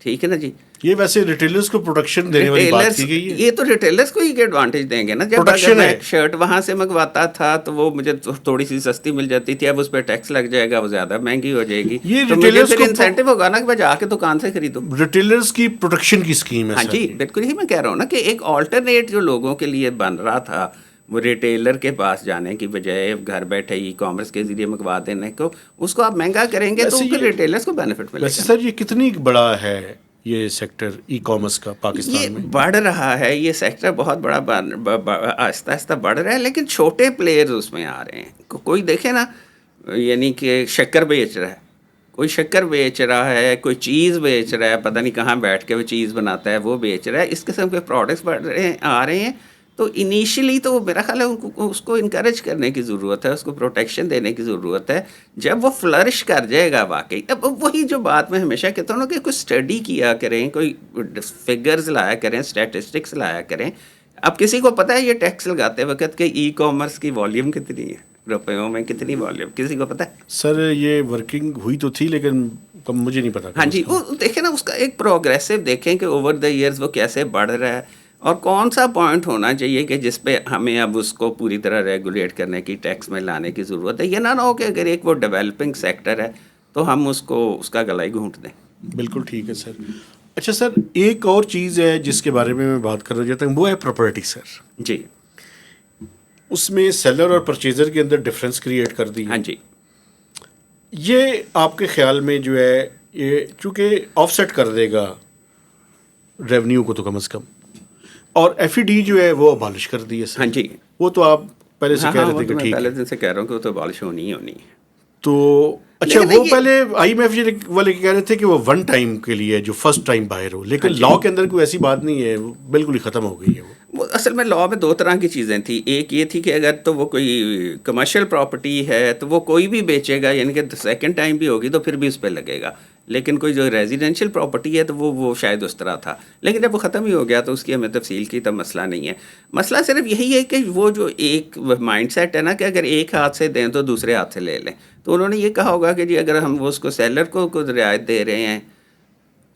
ٹھیک ہے نا جی. یہ ویسے ریٹیلرز کو پروٹیکشن دینے والی بات کی گئی ہے. یہ تو ریٹیلرز کو ہی ایڈوانٹیج دیں گے نا. جب اگر میں شرٹ وہاں سے منگواتا تھا تو وہ مجھے تھوڑی سی سستی مل جاتی تھی، اب اس پہ ٹیکس لگ جائے گا، وہ زیادہ مہنگی ہو جائے گی. یہ تو مجھے پھر انسینٹیو ہوگا نا کہ میں جا کے دکان سے خریدوں. ریٹیلرز کی پروٹیکشن کی اسکیم ہے. ہاں جی، بالکل ہی میں کہہ رہا ہوں نا کہ ایک آلٹرنیٹ جو لوگوں کے لیے بن رہا تھا، وہ ریٹیلر کے پاس جانے کی بجائے گھر بیٹھے ای کامرس کے ذریعے منگوا دینے کو، اس کو آپ مہنگا کریں گے تو پھر ریٹیلرز کو بینیفٹ ملے گا. ویسے سر یہ کتنی بڑا ہے یہ سیکٹر ای کامرس کا پاکستان میں؟ یہ بڑھ رہا ہے، یہ سیکٹر بہت بڑا آہستہ آہستہ بڑھ رہا ہے، لیکن چھوٹے پلیئرز اس میں آ رہے ہیں. کوئی دیکھے نا، یعنی کہ شکر بیچ رہا ہے، کوئی شکر بیچ رہا ہے، کوئی چیز بیچ رہا ہے، پتہ نہیں کہاں بیٹھ کے وہ چیز بناتا ہے وہ بیچ رہا ہے. اس قسم کے پروڈکٹس بڑھ رہے ہیں، آ رہے ہیں. تو انیشلی تو میرا خیال ہے اس کو انکریج کرنے کی ضرورت ہے، اس کو پروٹیکشن دینے کی ضرورت ہے. جب وہ فلرش کر جائے گا واقعی، اب وہی جو بات میں ہمیشہ کہتا ہوں نا کہ کوئی اسٹڈی کیا کریں، کوئی فگرز لایا کریں، اسٹیٹسٹکس لایا کریں. اب کسی کو پتہ ہے یہ ٹیکس لگاتے وقت کہ ای کامرس کی والیوم کتنی ہے، روپیوں میں کتنی والیوم، کسی کو پتہ ہے؟ سر یہ ورکنگ ہوئی تو تھی لیکن مجھے نہیں پتا. ہاں جی، وہ دیکھیں نا اس کا ایک پروگریسو دیکھیں کہ اوور دا ایئرز وہ کیسے بڑھ رہا ہے، اور کون سا پوائنٹ ہونا چاہیے کہ جس پہ ہمیں اب اس کو پوری طرح ریگولیٹ کرنے کی، ٹیکس میں لانے کی ضرورت ہے. یہ نہ ہو کہ اگر ایک وہ ڈیولپنگ سیکٹر ہے تو ہم اس کو اس کا گلا ہی گھونٹ دیں. بالکل ٹھیک ہے سر. اچھا سر، ایک اور چیز ہے جس کے بارے میں بات کرنا چاہتا ہوں، وہ ہے پراپرٹی سر. جی. اس میں سیلر اور پرچیزر کے اندر ڈفرینس کریٹ کر دی. ہاں جی. یہ آپ کے خیال میں جو ہے یہ چونکہ آف سیٹ کر دے گا ریونیو کو تو کم از کم، اور ایف ای ڈی جو ہے وہ ابالش کر دی ہے سر. ہاں جی. وہ تو آپ پہلے سے کہہ رہے تھے کہ میں ٹھیک پہلے ہے. دن سے کہہ رہا ہوں کہ وہ تو ابالش ہونی ہی ہونی ہے. تو اچھا وہ پہلے آئی ایم ایف والے کہہ رہے تھے کہ وہ ون ٹائم کے لیے جو فرسٹ ٹائم باہر ہو، لیکن لا کے اندر کوئی ایسی بات نہیں ہے، بالکل ہی ختم ہو گئی ہے. وہ اصل میں لا میں دو طرح کی چیزیں تھیں. ایک یہ تھی کہ اگر تو وہ کوئی کمرشل پراپرٹی ہے تو وہ کوئی بھی بیچے گا، یعنی کہ سیکنڈ ٹائم بھی ہوگی تو پھر بھی اس پہ لگے گا. لیکن کوئی جو ریزیڈینشیل پراپرٹی ہے تو وہ شاید اس طرح تھا. لیکن جب وہ ختم ہی ہو گیا تو اس کی ہمیں تفصیل کی تو مسئلہ نہیں ہے. مسئلہ صرف یہی ہے کہ وہ جو ایک مائنڈ سیٹ ہے نا کہ اگر ایک ہاتھ سے دیں تو دوسرے ہاتھ سے لے لیں. تو انہوں نے یہ کہا ہوگا کہ جی اگر ہم اس کو سیلر کو رعایت دے رہے ہیں،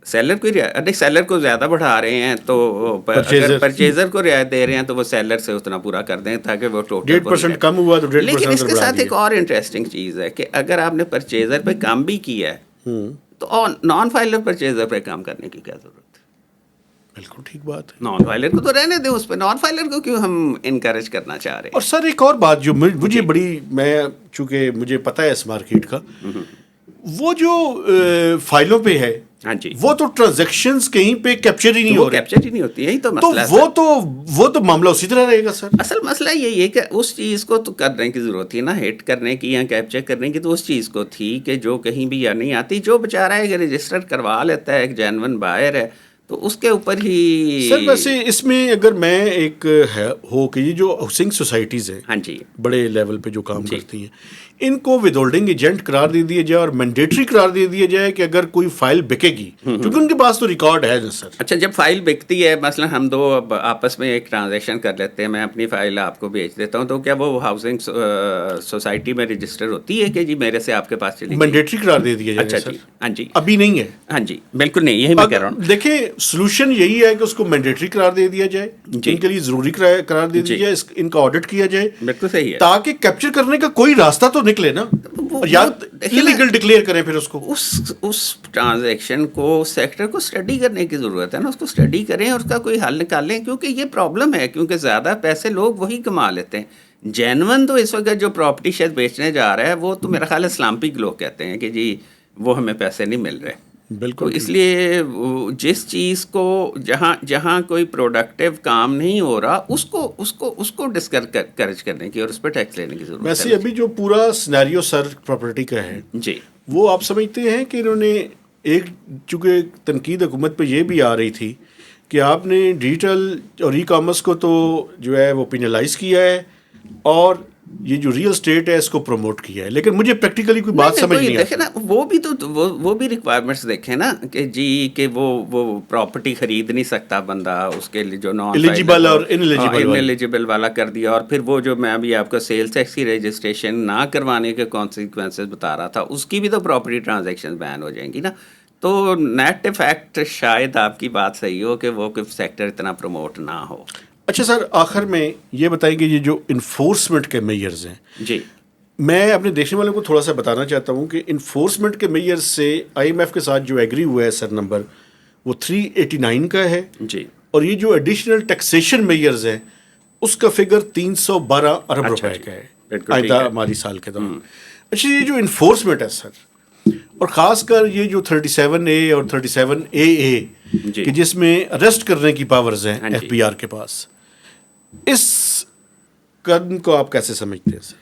سیلر کو زیادہ بڑھا رہے ہیں، تو اگر پرچیزر کو رعایت دے رہے ہیں تو وہ سیلر سے اتنا پورا کر دیں تاکہ وہ ٹوٹل 1% کم ہوا تو 1.5%. لیکن اس کے ساتھ ایک اور انٹرسٹنگ چیز ہے کہ اگر آپ نے پرچیزر پہ کام بھی کیا ہے تو نان فائلر پرچیزر پہ کام کرنے کی کیا ضرورت ہے؟ بالکل ٹھیک بات ہے. نان فائلر کو تو رہنے دیں اس پہ, نان فائلر کو کیوں ہم انکریج کرنا چاہ رہے ہیں. اور سر ایک اور بات جو مجھے بڑی, میں چونکہ مجھے پتہ ہے اس مارکیٹ کا, وہ جو فائلوں پہ ہے, ہاں جی, وہ تو ٹرانزیکشنز کہیں پہ کیپچر ہی نہیں ہو رہے, کیپچر ہی نہیں ہوتی, یہی تو تو مسئلہ ہے. وہ تو معاملہ اسی طرح رہے گا سر. اصل مسئلہ یہی ہے کہ اس چیز کو تو کرنے کی ضرورت تھی نا, ہٹ کرنے کی یا کیپچر کرنے کی تو اس چیز کو تھی کہ جو کہیں بھی یا نہیں آتی, جو بیچارہ ہے کہ رجسٹر کروا لیتا ہے, ایک جینون بائر ہے, تو اس کے اوپر ہی. سر ویسے اس میں اگر میں ایک ہو کہ یہ جو ہاؤسنگ سوسائٹیز ہیں, ہاں جی, بڑے لیول پہ جو کام کرتی ہیں, ان کو ود ہولڈنگ ایجنٹ قرار دے دیا جائے اور مینڈیٹری قرار دے دیا جائے کہ اگر کوئی فائل بکے گی, کیونکہ ان کے پاس تو ریکارڈ ہے نا سر. اچھا, جب فائل بکتی ہے, مثلا ہم دو اب آپس میں ایک ٹرانزیکشن کر لیتے ہیں, میں اپنی فائل آپ کو بھیج دیتا ہوں, تو کیا وہ ہاؤسنگ سوسائٹی میں رجسٹر ہوتی ہے کہ جی میرے سے آپ کے پاس چلی گئی؟ مینڈیٹری قرار دے دیا جائے. اچھا جی, ہاں جی, ابھی نہیں ہے. ہاں جی, بالکل نہیں, یہی میں کہہ رہا ہوں. دیکھیں سولوشن یہی ہے کہ اس کو مینڈیٹری قرار دے دیا جائے, ان کے لیے ضروری قرار دے دیا جائے, ان کا آڈٹ کیا جائے, بالکل صحیح ہے, تاکہ کیپچر کرنے کا کوئی راستہ تو نکلے نا, یا انلیگل ڈکلیئر کریں پھر اس کو. اس ٹرانزیکشن کو سیکٹر کو اسٹڈی کرنے کی ضرورت ہے نا, اس کو اسٹڈی کریں اور اس کا کوئی حل نکالیں, کیونکہ یہ پرابلم ہے, کیونکہ زیادہ پیسے لوگ وہی کما لیتے ہیں. جینون تو اس وقت جو پراپرٹی شاید بیچنے جا رہا ہے وہ تو میرا خیال ہے اسلامپک لوگ کہتے ہیں کہ جی وہ ہمیں پیسے نہیں مل رہے. بالکل. تو اس لیے جس چیز کو جہاں کوئی پروڈکٹیو کام نہیں ہو رہا اس کو ڈسکریج کرنے کی اور اس پہ ٹیکس لینے کی ضرورت ہے. ویسے ابھی جو پورا سینیریو سر پراپرٹی کا ہے جی, وہ آپ سمجھتے ہیں کہ انہوں نے ایک, چونکہ تنقید حکومت پہ یہ بھی آ رہی تھی کہ آپ نے ڈیجیٹل اور ای کامرس کو تو جو ہے وہ پینلائز کیا ہے اور یہ جو ریئل اسٹیٹ ہے اس کو پروموٹ کیا ہے, لیکن مجھے پریکٹیکلی کوئی بات سمجھ نہیں دیکھیں نا, وہ بھی ریکوائرمنٹس دیکھیں نا کہ جی کہ وہ پراپرٹی خرید نہیں سکتا بندہ, اس کے لیے جو نان ایلیجیبل اور انیلیجیبل والا کر دیا, اور پھر وہ جو میں ابھی آپ کو سیلز ٹیکس کی رجسٹریشن نہ کروانے کے کانسیکوینسز بتا رہا تھا, اس کی بھی تو پراپرٹی ٹرانزیکشن بین ہو جائیں گی نا. تو نیٹ افیکٹ شاید آپ کی بات صحیح ہو کہ وہ سیکٹر اتنا پروموٹ نہ ہو. اچھا سر, آخر میں یہ بتائیں کہ یہ جو انفورسمنٹ کے میئرز ہیں, جی, میں اپنے دیکھنے والوں کو تھوڑا سا بتانا چاہتا ہوں کہ انفورسمنٹ کے میئرز سے آئی ایم ایف کے ساتھ جو ایگری ہوا ہے سر نمبر, وہ 389 کا ہے. جی, اور یہ جو ایڈیشنل ٹیکسیشن میئرز ہیں اس کا فگر 312 ارب روپے کا ہے آئندہ مالی سال کے دوران. اچھا, یہ جو انفورسمنٹ ہے سر, اور خاص کر یہ جو 37A اور 37AA کہ جس میں اریسٹ کرنے کی پاورز ہیں ایف بی آر کے پاس, اس قدم کو آپ کیسے سمجھتے ہیں سر؟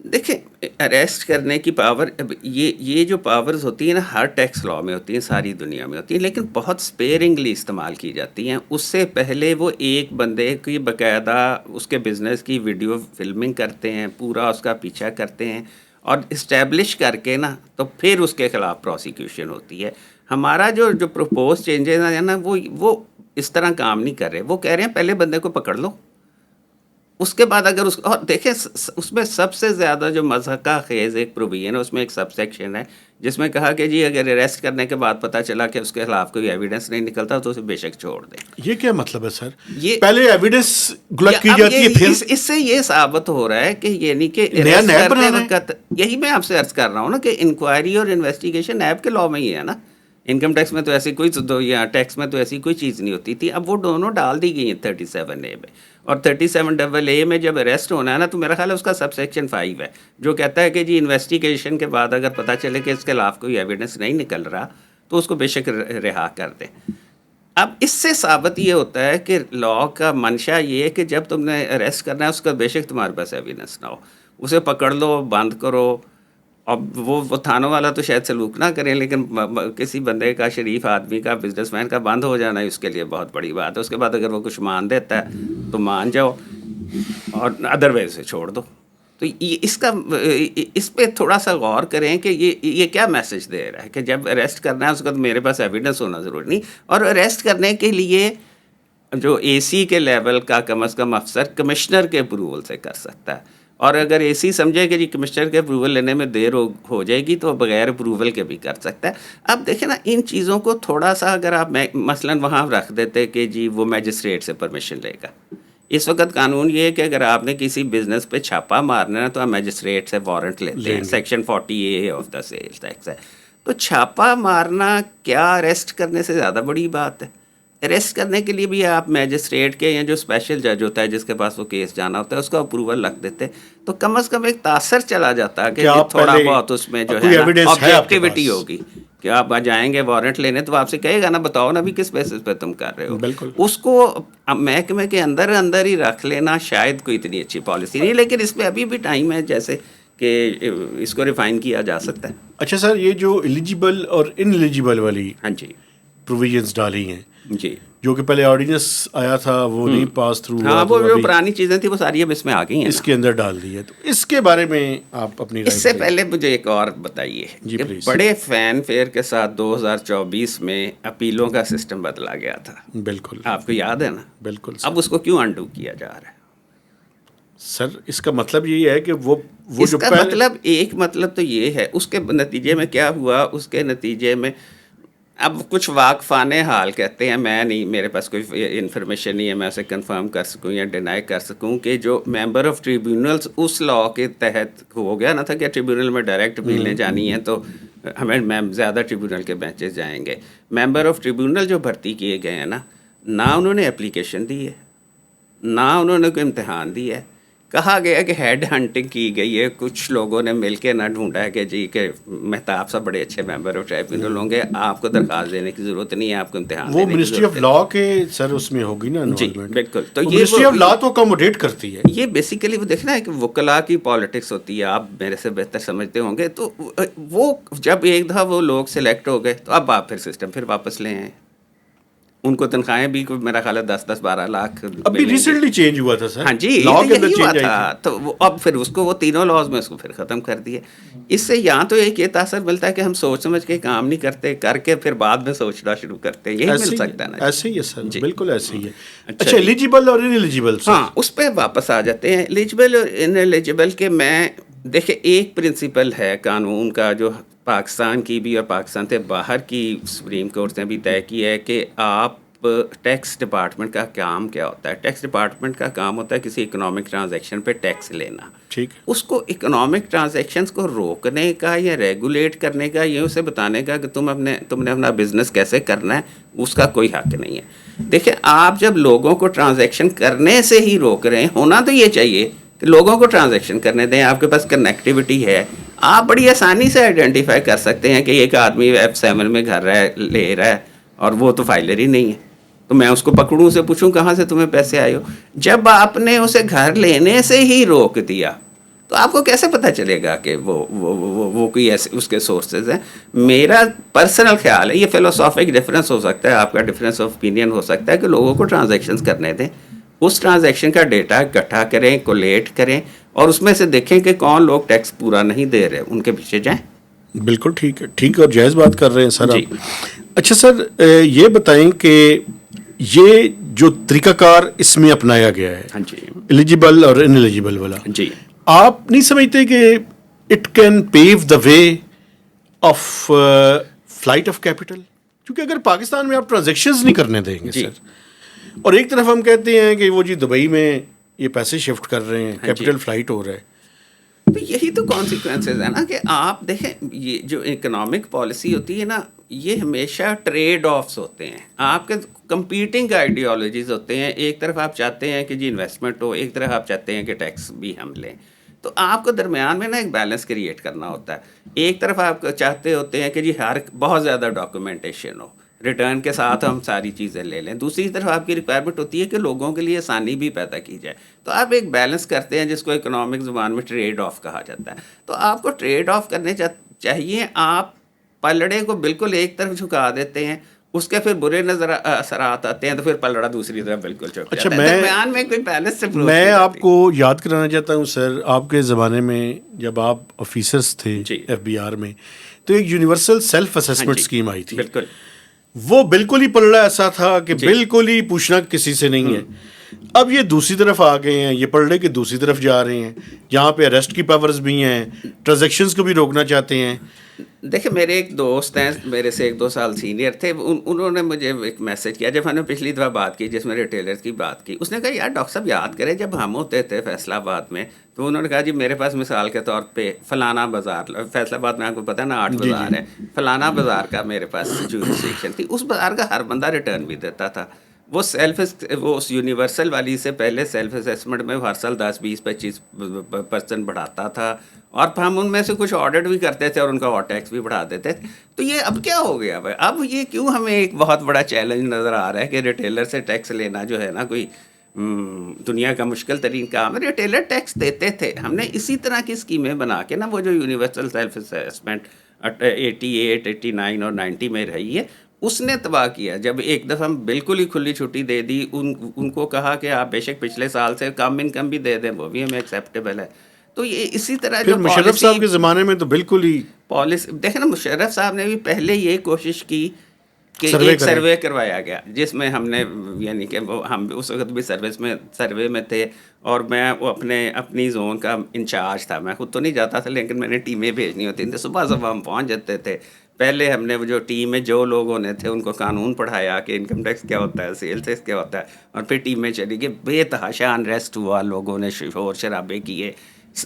دیکھیں, اریسٹ کرنے کی پاور, یہ جو پاورز ہوتی ہیں نا ہر ٹیکس لا میں ہوتی ہیں, ساری دنیا میں ہوتی ہیں, لیکن بہت اسپیئرنگلی استعمال کی جاتی ہیں. اس سے پہلے وہ ایک بندے کی باقاعدہ اس کے بزنس کی ویڈیو فلمنگ کرتے ہیں, پورا اس کا پیچھا کرتے ہیں اور اسٹیبلش کر کے نا تو پھر اس کے خلاف پروسیکیوشن ہوتی ہے. ہمارا جو پرپوز چینجز ہیں نا وہ اس طرح کام نہیں کر رہے. وہ کہہ رہے ہیں پہلے بندے کو پکڑ لو, اس کے بعد اگر اور دیکھیں اس میں سب سے زیادہ جو مضحکہ خیز ایک پروویژن ہے, اس میں ایک سب سیکشن ہے جس میں کہا کہ جی اگر اریسٹ کرنے کے بعد پتہ چلا کہ اس کے خلاف کوئی ایویڈنس نہیں نکلتا تو اسے بے شک چھوڑ دیں. یہ کیا مطلب ہے سر؟ یہ پہلے ایویڈنس گلٹ کی جاتی ہے, پھر اس سے یہ ثابت ہو رہا ہے کہ یعنی کہ اریسٹ کرتے وقت, یہی میں آپ سے عرض کر رہا ہوں نا کہ انکوائری اور انویسٹیگیشن ایپ کے لا میں ہی ہے نا. انکم ٹیکس میں تو ایسی کوئی یا ٹیکس میں تو ایسی کوئی چیز نہیں ہوتی تھی. اب وہ دونوں ڈال دی گئی ہیں 37A میں, اور 37AA میں جب اریسٹ ہونا ہے نا تو میرا خیال ہے اس کا سب سیکشن 5 ہے جو کہتا ہے کہ جی انویسٹیگیشن کے بعد اگر پتہ چلے کہ اس کے خلاف کوئی ایویڈنس نہیں نکل رہا تو اس کو بے شک رہا کر دیں. اب اس سے ثابت یہ ہوتا ہے کہ لا کا منشا یہ ہے کہ جب تم نے اریسٹ کرنا ہے اس کا بے شک تمہارے پاس ایویڈنس نہ ہو, اسے پکڑ لو, بند کرو. اب وہ تھانوں والا تو شاید سلوک نہ کریں, لیکن کسی بندے کا, شریف آدمی کا, بزنس مین کا بند ہو جانا ہے اس کے لیے بہت بڑی بات ہے. اس کے بعد اگر وہ کچھ مان دیتا ہے تو مان جاؤ اور ادر ویز سے چھوڑ دو. تو اس پہ تھوڑا سا غور کریں کہ یہ کیا میسج دے رہا ہے کہ جب اریسٹ کرنا ہے اس کا تو میرے پاس ایویڈنس ہونا ضروری نہیں. اور اریسٹ کرنے کے لیے جو اے سی کے لیول کا کم از کم افسر کمشنر کے اپروول سے کر سکتا ہے, اور اگر اے سی سمجھے کہ جی کمشنر کے اپروول لینے میں دیر ہو جائے گی تو بغیر اپروول کے بھی کر سکتا ہے. اب دیکھیں نا ان چیزوں کو تھوڑا سا اگر آپ مثلاً وہاں رکھ دیتے کہ جی وہ میجسٹریٹ سے پرمیشن لے گا. اس وقت قانون یہ ہے کہ اگر آپ نے کسی بزنس پہ چھاپا مارنا ہے تو آپ میجسٹریٹ سے وارنٹ لیتے ہیں, section 40A of the sales tax ہے. تو چھاپا مارنا کیا اریسٹ کرنے سے زیادہ بڑی بات ہے؟ اریسٹ کرنے کے لیے بھی آپ میجسٹریٹ کے یا جو اسپیشل جج ہوتا ہے جس کے پاس وہ کیس جانا ہوتا ہے اس کا اپروول رکھ دیتے تو کم از کم ایک تاثر چلا جاتا کہ تھوڑا بہت اس میں جو ہے آبجیکٹیوٹی ہوگی کہ آپ جائیں گے وارنٹ لینے تو آپ سے کہے گا نا بتاؤ نا بھی کس بیسس پہ تم کر رہے ہو. بالکل اس کو محکمے کے اندر ہی رکھ لینا شاید کوئی اتنی اچھی پالیسی نہیں, لیکن اس پہ ابھی بھی ٹائم ہے جیسے کہ اس کو ریفائن کیا جا سکتا ہے. اچھا سر, یہ جو ایلیجیبل اور ان ایلیجیبل والی ہاں جی پروویژنس ڈالی ہیں جی, جو کہ پہلے آرڈیننس آیا تھا وہ نہیں پاس تھرو ہوا, ہاں وہ جو پرانی چیزیں تھیں وہ ساری اب اس میں آ گئی ہیں, اس کے اندر ڈال دی ہے. تو اس کے بارے میں آپ اپنی اس سے پہلے مجھے ایک اور بتائیے جی کہ پلیز. بڑے فین فیئر کے ساتھ 2024 میں اپیلوں کا سسٹم بدلا گیا تھا, بالکل آپ کو یاد ہے نا؟ بالکل. اب اس کو کیوں انڈو کیا جا رہا ہے؟ سر اس کا مطلب یہی ہے کہ وہ اس جو کا مطلب ایک مطلب تو یہ ہے, اس کے نتیجے میں کیا ہوا, اس کے نتیجے میں اب کچھ واقفان حال کہتے ہیں, میں نہیں, میرے پاس کوئی انفارمیشن نہیں ہے میں اسے کنفرم کر سکوں یا ڈینائی کر سکوں کہ جو ممبر آف ٹریبیونلز اس لاء کے تحت ہو گیا نا تھا کہ ٹریبیونل میں ڈائریکٹ اپیلیں جانی ہیں تو ہمیں زیادہ ٹریبیونل کے بینچز جائیں گے. ممبر آف ٹریبیونل جو بھرتی کیے گئے ہیں نا, نہ انہوں نے اپلیکیشن دی ہے, نہ انہوں نے کوئی امتحان دی ہے. کہا گیا کہ ہیڈ ہنٹنگ کی گئی ہے, کچھ لوگوں نے مل کے نہ ڈھونڈا ہے کہ جی کہ مہتاب صاحب بڑے اچھے ممبر آف ٹریبیونل ہوں گے, آپ کو درخواست دینے کی ضرورت نہیں ہے, آپ کو امتحان وہ منسٹری آف لا کے سر اس میں ہوگی نا جی بالکل. تو یہ منسٹری آف لا تو اکوموڈیٹ کرتی ہے. یہ بیسیکلی وہ دیکھنا ہے کہ وکلاء کی پالیٹکس ہوتی ہے, آپ میرے سے بہتر سمجھتے ہوں گے. تو وہ جب ایک دفعہ وہ لوگ سلیکٹ ہو گئے تو اب آپ پھر سسٹم پھر واپس لے آئیں. ان کو تنخواہیں بھی میرا خیال ہے 10-12 لاکھ ابھی ریسنٹلی چینج ہوا تھا سر. ہاں جی یہی ہوا تھا. تو وہ اب پھر اس کو وہ تینوں لاز میں اس کو پھر ختم کر دیا. اس سے یہاں تو ایک یہ تاثر ملتا ہے کہ ہم سوچ سمجھ کے کام نہیں کرتے, کر کے پھر بعد میں سوچنا شروع کرتے, یہی مل سکتا ہے نا. ایسے ہی ہے سر, بالکل ایسے ہی ہے. اچھا ایلیجیبل اور ان ایلیجیبل, ہاں اس پہ واپس آ جاتے ہیں. ایلیجیبل اور ان ایلیجیبل کے میں دیکھیں ایک پرنسپل ہے قانون کا جو پاکستان کی بھی اور پاکستان سے باہر کی سپریم کورٹ نے بھی طے کی ہے کہ آپ ٹیکس ڈپارٹمنٹ کا کام کیا ہوتا ہے. ٹیکس ڈپارٹمنٹ کا کام ہوتا ہے کسی اکنامک ٹرانزیکشن پہ ٹیکس لینا. ٹھیک. اس کو اکنامک ٹرانزیکشنز کو روکنے کا یا ریگولیٹ کرنے کا, یہ اسے بتانے کا کہ تم نے اپنا بزنس کیسے کرنا ہے, اس کا کوئی حق نہیں ہے. دیکھیں آپ جب لوگوں کو ٹرانزیکشن کرنے سے ہی روک رہے ہیں, ہونا تو یہ چاہیے کہ لوگوں کو ٹرانزیکشن کرنے دیں. آپ کے پاس کنیکٹیوٹی ہے, آپ بڑی آسانی سے آئیڈینٹیفائی کر سکتے ہیں کہ ایک آدمی F7 میں گھر لے رہا ہے اور وہ تو فائلر ہی نہیں ہے, تو میں اس کو پکڑوں سے پوچھوں کہاں سے تمہیں پیسے آئے ہو. جب آپ نے اسے گھر لینے سے ہی روک دیا تو آپ کو کیسے پتہ چلے گا کہ وہ کوئی ایسے اس کے سورسز ہیں. میرا پرسنل خیال ہے, یہ فلسافک ڈفرینس ہو سکتا ہے, آپ کا ڈفرینس آف اوپینین ہو سکتا ہے, کہ لوگوں کو ٹرانزیکشنز کرنے دیں, اس ٹرانزیکشن کا ڈیٹا اکٹھا کریں, کولیٹ کریں, اور اس میں سے دیکھیں کہ کون لوگ ٹیکس پورا نہیں دے رہے, ان کے پیچھے جائیں. بالکل ٹھیک ہے, ٹھیک اور جائز بات کر رہے ہیں سر جی. اچھا سر, یہ بتائیں کہ یہ جو طریقہ کار اس میں اپنایا گیا ہے, ہاں جی, ایلیجیبل اور ان ایلیجیبل والا, جی, آپ نہیں سمجھتے کہ it can pave the way of flight of capital? کیونکہ اگر پاکستان میں آپ ٹرانزیکشنز نہیں کرنے دیں گے سر, اور ایک طرف ہم کہتے ہیں کہ وہ جی دبئی میں یہ پیسے شفٹ کر رہے ہیں, کیپٹل فلائٹ ہو رہا ہے, تو یہی تو کانسیکوینسز ہیں نا کہ آپ دیکھیں یہ جو اکنامک پالیسی ہوتی ہے نا, یہ ہمیشہ ٹریڈ آفس ہوتے ہیں, آپ کے کمپیٹنگ آئیڈیالوجیز ہوتے ہیں. ایک طرف آپ چاہتے ہیں کہ جی انویسٹمنٹ ہو, ایک طرف آپ چاہتے ہیں کہ ٹیکس بھی ہم لیں, تو آپ کو درمیان میں نا ایک بیلنس کریٹ کرنا ہوتا ہے. ایک طرف آپ چاہتے ہوتے ہیں کہ جی بہت زیادہ ڈاکومنٹیشن ہو, ریٹرن کے ساتھ ہم ساری چیزیں لے لیں. دوسری طرف آپ کی ریکوائرمنٹ ہوتی ہے کہ لوگوں کے لیے آسانی بھی پیدا کی جائے. تو آپ ایک بیلنس کرتے ہیں جس کو اکنامک زبان میں ٹریڈ آف کہا جاتا ہے. تو آپ کو ٹریڈ آف کرنے چاہیے. آپ پلڑے کو بالکل ایک طرف جھکا دیتے ہیں, اس کے پھر برے نظر اثرات آتے ہیں, تو پھر پلڑا دوسری طرف بالکل جھک جاتا ہے. درمیان میں کوئی بیلنس سے میں آپ کو یاد کرانا چاہتا ہوں سر, آپ کے زمانے میں جب آپ آفیسرس تھے FBR میں, تو ایک یونیورسل سیلف اسیسمنٹ اسکیم آئی تھی. بالکل, وہ بالکل ہی پلڑا ایسا تھا کہ بالکل ہی پوچھنا کسی سے نہیں ہے. اب یہ دوسری طرف آ گئے ہیں, یہ پڑھ لے کہ دوسری طرف جا رہے ہیں, یہاں پہ اریسٹ کی پاورز بھی ہیں, ٹرانزیکشنز کو بھی روکنا چاہتے ہیں. دیکھیں میرے ایک دوست ہیں, میرے سے 1-2 سال سینئر تھے, انہوں نے مجھے ایک میسج کیا جب ہم نے پچھلی دفعہ بات کی جس میں ریٹیلر کی بات کی. اس نے کہا یار ڈاکٹر صاحب یاد کریں جب ہم ہوتے تھے فیصل آباد میں, تو انہوں نے کہا جی میرے پاس مثال کے طور پہ فلانا بازار, فیصل آباد میں آپ کو پتہ ہے نا 8 بازار ہے, فلانا بازار کا میرے پاس جورسڈکشن تھی. اس بازار کا ہر بندہ ریٹرن بھی دیتا تھا. وہ اس یونیورسل والی سے پہلے سیلف اسیسمنٹ میں ہر سال 10-20-25% بڑھاتا تھا, اور ہم ان میں سے کچھ آڈٹ بھی کرتے تھے اور ان کا اور ٹیکس بھی بڑھا دیتے تھے. تو یہ اب کیا ہو گیا بھائی, اب یہ کیوں ہمیں ایک بہت بڑا چیلنج نظر آ رہا ہے کہ ریٹیلر سے ٹیکس لینا جو ہے نا کوئی دنیا کا مشکل ترین کام ہے. ریٹیلر ٹیکس دیتے تھے, ہم نے اسی طرح کی اسکیمیں بنا کے نا, وہ جو یونیورسل سیلف اسیسمنٹ 88, 89 اور 90 میں رہی ہے, اس نے تباہ کیا. جب ایک دفعہ ہم بالکل ہی کھلی چھٹی دے دی, ان کو کہا کہ آپ بے شک پچھلے سال سے کم انکم بھی دے دیں, وہ بھی ہمیں ایکسیپٹیبل ہے. تو یہ اسی طرح پھر جو مشرف صاحب کے زمانے میں تو بالکل ہی پالیسی دیکھیں نا, مشرف صاحب نے بھی پہلے یہ کوشش کی کہ ایک کریں. سروے کروایا گیا جس میں ہم نے, یعنی کہ ہم اس وقت بھی سروے میں تھے, اور میں وہ اپنی زون کا انچارج تھا. میں خود تو نہیں جاتا تھا لیکن میں نے ٹیمیں بھیجنی ہوتی تھیں, صبح ہم پہنچ جاتے تھے. پہلے ہم نے وہ جو ٹیم میں جو لوگ ہونے تھے ان کو قانون پڑھایا کہ انکم ٹیکس کیا ہوتا ہے, سیل ٹیکس کیا ہوتا ہے, اور پھر ٹیم میں چلی گئی. بے تحاشا انریسٹ ہوا, لوگوں نے شور شرابے کیے,